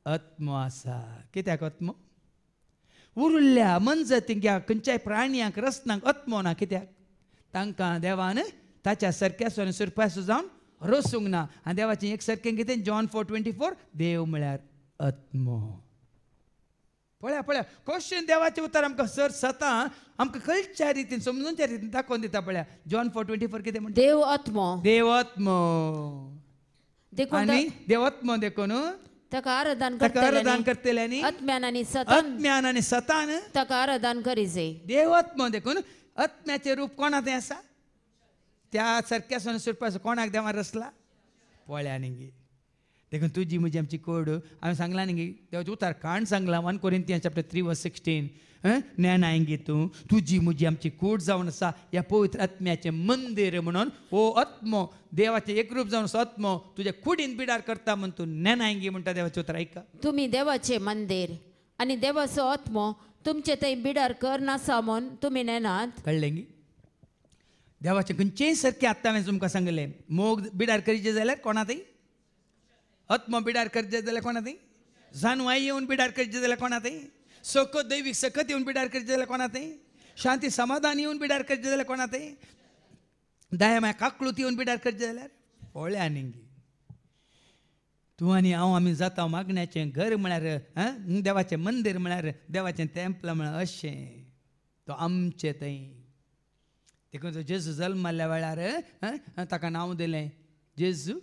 आत्मा आसा. कित्याक आत्मा? उरल्या मनजातींक या खंयच्याय प्राणयांक रस्त्यांक आत्मो ना. कित्याक? तांकां देवान ताच्या सारक्यासो आनी सुरपासो जावन रोसूंक ना. आनी देवाचें एक सारकें कितें? जॉन 4:24 देव म्हळ्यार आत्मो. पळया पळया क्वेश्चन देवाचें उतर आमकां सर सता आमकां खंयच्या रितीन समजूनच्या रितीन दाखोवन दिता. पळया जॉन 4:24 कितें म्हणटा? देव आत्मो, देव आत्मो देखून आनी देव आत्मो देखून ताका आराधन करतल्यांनी आत्म्यान आनी सतान ताका आराधन करीजे. देव आत्मो देखून आत्म्याचें रूप कोणा थंय आसा? त्या सारक्या सोन सुरपाचो कोणाक देवान रचला? पळया न्ही. देखून तुजी म्हजी आमची कोड हांवें सांगलां न्ही देवाचें उतार काण सांगलां 1 Corinthians 3:16 ज्ञानायंगी तूं तुजी म्हजी आमची कूड जावन आसा ह्या पवित्र आत्म्याचें मंदीर म्हणून. हो आत्मो देवाचें एक रूप जावन आसा आत्मो तुज्या कुडीन बिडार करता म्हूण तूं ज्ञानायंगी म्हणटा देवाचें उतर. ऐका. तुमी देवाचें मंदीर आनी देवाचो आत्मो तुमचे थंय बिडार करनासा म्हूण तुमी नेनात. कळ्ळें गी. देवाचें खंयचेय सारकें आत्तां हांवें तुमकां सांगलें. मोग बिडार करीचे जाल्यार कोणा थंय? आत्मो बिडार करचे जाल्यार कोणा थंय? जानवाई येवन बिडार करचे जाल्यार कोणा थंय? सकत दैवीक सकत येवन बिडार करचे जाल्यार कोणा थंय? शांती समाधान येवन बिडार करचे जाल्यार कोणा थंय? दया माया काकळूत येवन बिडार करचे जाल्यार पळया न्ही. तूं आनी हांव आमी जाता मागण्याचें घर म्हळ्यार देवाचें मंदीर म्हळ्यार देवाचें तेंपल म्हळ्यार अशें तो आमचें थंय. देखून तो जेजू जल्माल्या वेळार ताका नांव दिलें जेजू.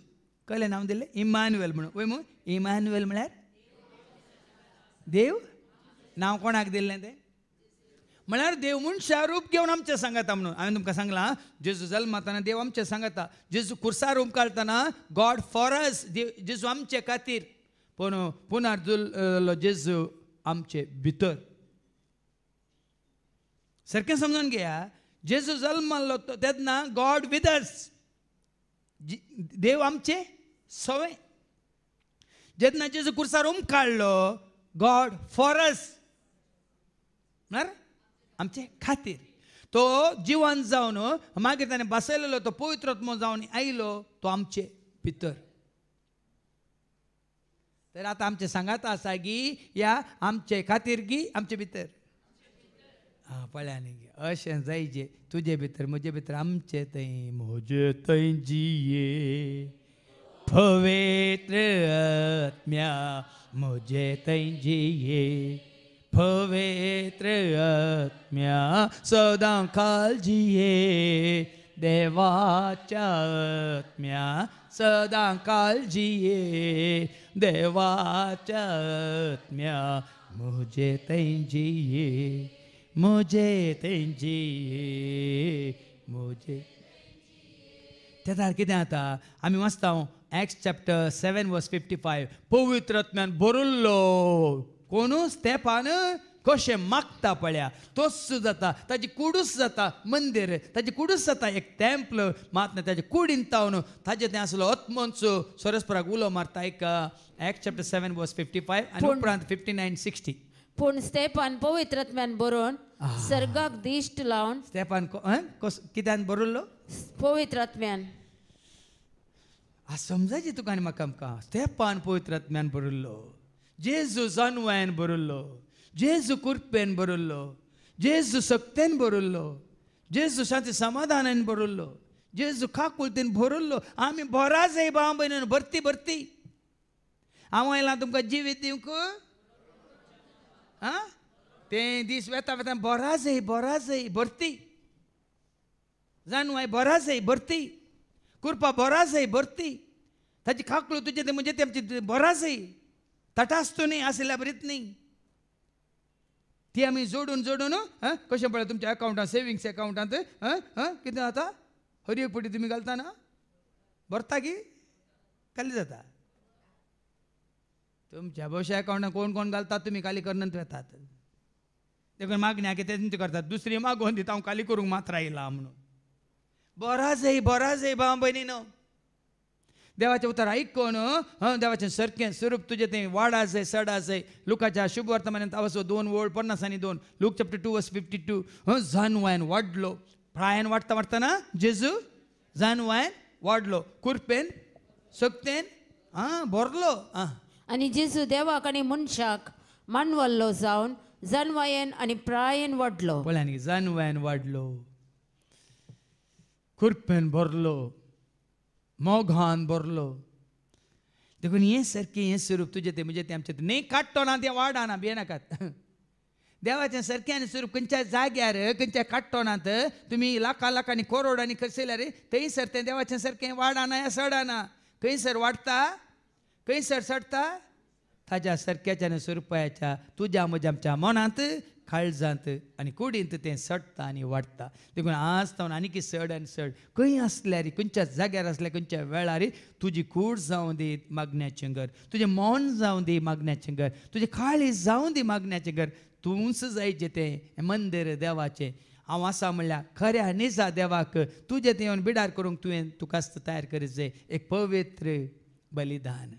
कसलें नांव दिलें? इमानुएल म्हणून. वय मू इमानुएल म्हळ्यार देव. नांव कोणाक दिल्लें तें? म्हळ्यार देव मनशा रूप घेवन आमचें सांगता म्हणून. हांवें तुमकां सांगलां जेजू जल्मातना देव आमचें सांगता. जेजू खुर्सार उमकाळतना गॉड फॉर अस, जेजू आमचे खातीर. पूण पुनर्जुल्लो जेजू आमचे भितर. सारकें समजून घेया. जेजू जल्मालो तेन्ना गॉड विथ अस, देव आमचे सवय. जेन्ना जेजू खुर्सार उमकाळ्ळो गॉड फॉर अस म्हळ्यार आमचे खातीर. तो जिवन जावन मागीर ताणें बसयलेलो तो पवित्र आत्मो जावन आयलो तो आमचे भितर. तर आतां आमचें सांगात आसा की या आमचे खातीर की आमचे भितर. पळया न्ही अशें जायजे तुजे भितर म्हजे भितर आमचे थंय म्हजे थंय जिये पवित्र आत्म्या म्हजे थंय जिये पवित्र आत्म्या सदां काल जिये देवाच्या आत्म्या सदा काळजीये देवाच्या आत्म्या मुझे तेंजिये मुझे तेंजिये मुझे त्यात कितें जाता आमी वाचता Acts chapter 7 verse 55 पवित्र आत्म्यान भरुल्लो कोणू स्तेफान कशें मागता पळया तोच जाता ताजी कुडूस जाता मंदिर ताजी कुडूस जाता एक टेंपल मात ताजे कुडीन तावन ताजे तें आसलो आत्मोंचो सरस्पराक उलो मारता एक Acts chapter 7 verse 55 आनी उपरांत 59-60 पूण स्तेफान पवित्र आत्म्यान बरोवन सर्गाक दिश्ट लावन स्तेफान कित्यान बरोल्लो पवित्र आत्म्यान समजायची तुका आनी म्हाका आमकां स्तेफान पवित्र आत्म्यान बरोल्लो जेजू जानवायन बरोल्लो जेजू कुर्पेन बरोल्लो जेजू सक्तेन बरोल्लो जेजू शांती समाधानान बरोल्लो जेजू खाकुलतेन बरोल्लो आमी बरा जाय भाव भयणीनो भरती भरती हांव आयलां तुमकां जिवीत दिवंक आं तें दीस वेता वेता बरा जाय भरती जानवाय बरा जाय भरती कुरपा बरा जाय भरती ताची खाकलो तुजे ते म्हणजे ते आमची बरा जाय तटासतो न्ही आसल्या बरीत न्ही ती आमी जोडून कशें पळय तुमच्या अकाउंटांत सेविंग्स अकाउंटांत कितें जाता हर एक पटी तुमी घालता ना भरता की खाली जाता तुमच्या भविष्य अकाउंटांत कोण कोण घालतात तुमी खाली करनंत वेतात देखून मागण्या कितें करतात दुसरी मागोवन दिता हांव खाली करूंक मात्र आयला म्हणून बरा जाय भाव भयणीनो देवाचें उतर आयकून देवाचें सारकें स्वरूप तुजें तें वाडा जाय सडा जाय लुकाच्या शुभ वर्तमानांत आवसो 2:50 लूक चॅप्टर 2 verse 52 जानवायन वाडलो प्रायान वाडटा वाडटाना जेजू जानवायन वाडलो कुरपेन सक्तेन भरलो आनी जेजू देवाक आनी मनशाक मानवल्लो जावन जानवायेन आनी प्रायेन वाडलो पळय न्ही जानवायन वाडलो कुरपेन भरलो मोगान भरलो देखून हें सारकें हें स्वरूप तुजें तें म्हणजे तें आमचें न्ही काडटो ना तें वाडाना भियेनाकात देवाचें सारकें स्वरूप खंयच्या जाग्यार खंयच्या काडटो नात तुमी लाखांनी करोडांनी खर्चयल्यार थंयसर तें देवाचें सारकें वाडाना या सडाना खंयसर वाडटा खंयसर सडटा ताच्या सारक्याच्या स्वरुपाच्या तुज्या म्हज्या आमच्या मनांत काळजांत आनी कुडींत तें सडटा आनी वाडटा देखून आज तावन आनी सड आनी सड खंय आसल्यार खंयच्या जाग्यार आसल्यार खंयच्या वेळार तुजी कूड जावं दी मागण्याचें घर तुजें मन जावं दी मागण्याचें घर तुजें काळीज जावं दी मागण्याचें घर तूंच जायचें तें मंदीर देवाचें हांव आसा म्हणल्यार खऱ्या निजा देवाक तुजें तें येवन बिडार करूंक तुवें तुकाच तयार करीत जाय एक पवित्र बलिदान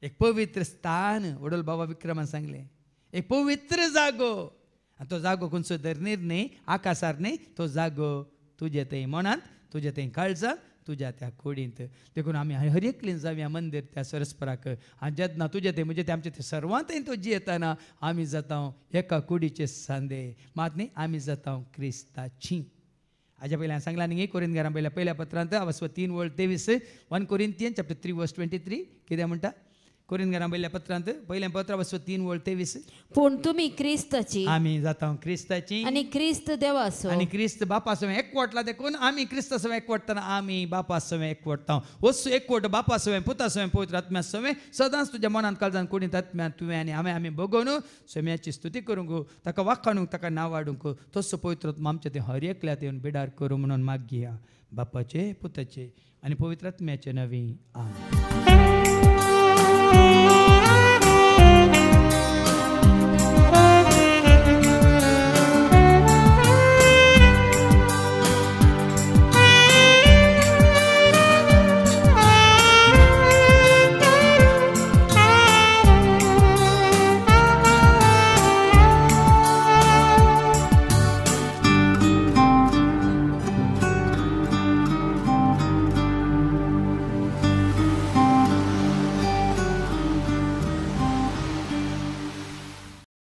एक पवित्र स्थान वडोल बाबा विक्रमान सांगलें एक पवित्र जागो आनी तो जागो खंयचो धरणीर न्ही आकाशार न्ही तो जागो तुजे थंय मनांत तुजे थंय काळजांत तुज्या त्या कुडींत देखून आमी हर एकलीन जावया मंदीर त्या सरस्पराक आनी जेन्ना तुजे थंय म्हणजे ते आमचे ते सर्वांत तो जियेताना आमी जाता एका कुडीचे सांदे मात न्ही आमी जाता क्रिस्ताचीं हाज्या पयलीं हांवें सांगलां न्ही कोरिंथीयांक पयल्या पत्रांत 3:23 1 Corinthians chapter 3 verse 23 कितें म्हणटा कोरिंथीयांक पयल्या पत्रांत पयलें पत्र 3:23 पूण तुमी क्रिस्ताची आमी जाता क्रिस्ताची आनी क्रिस्त देवाचो आनी क्रिस्त बापा सवें एकवटला देखून आमी क्रिस्ता सवें एकवटतना आमी बापा सवें एकवटता वस्तू एकवट बापा सवें पुता सवें पवित्र आत्म्या सवें सदांच तुज्या मनांत काळजांत कुडींत आत्म्यांत तुवें आनी आमी बगोवन सोम्याची स्तुती करूंक ताका वाखाणूंक ताका नांव वाडूंक तसो पवित्र आत्मा आमचे ते हर एकल्यात येवन बिडार करूं म्हणून मागया बापाचे पुताचे आनी पवित्र आत्म्याचे नवी आमेन.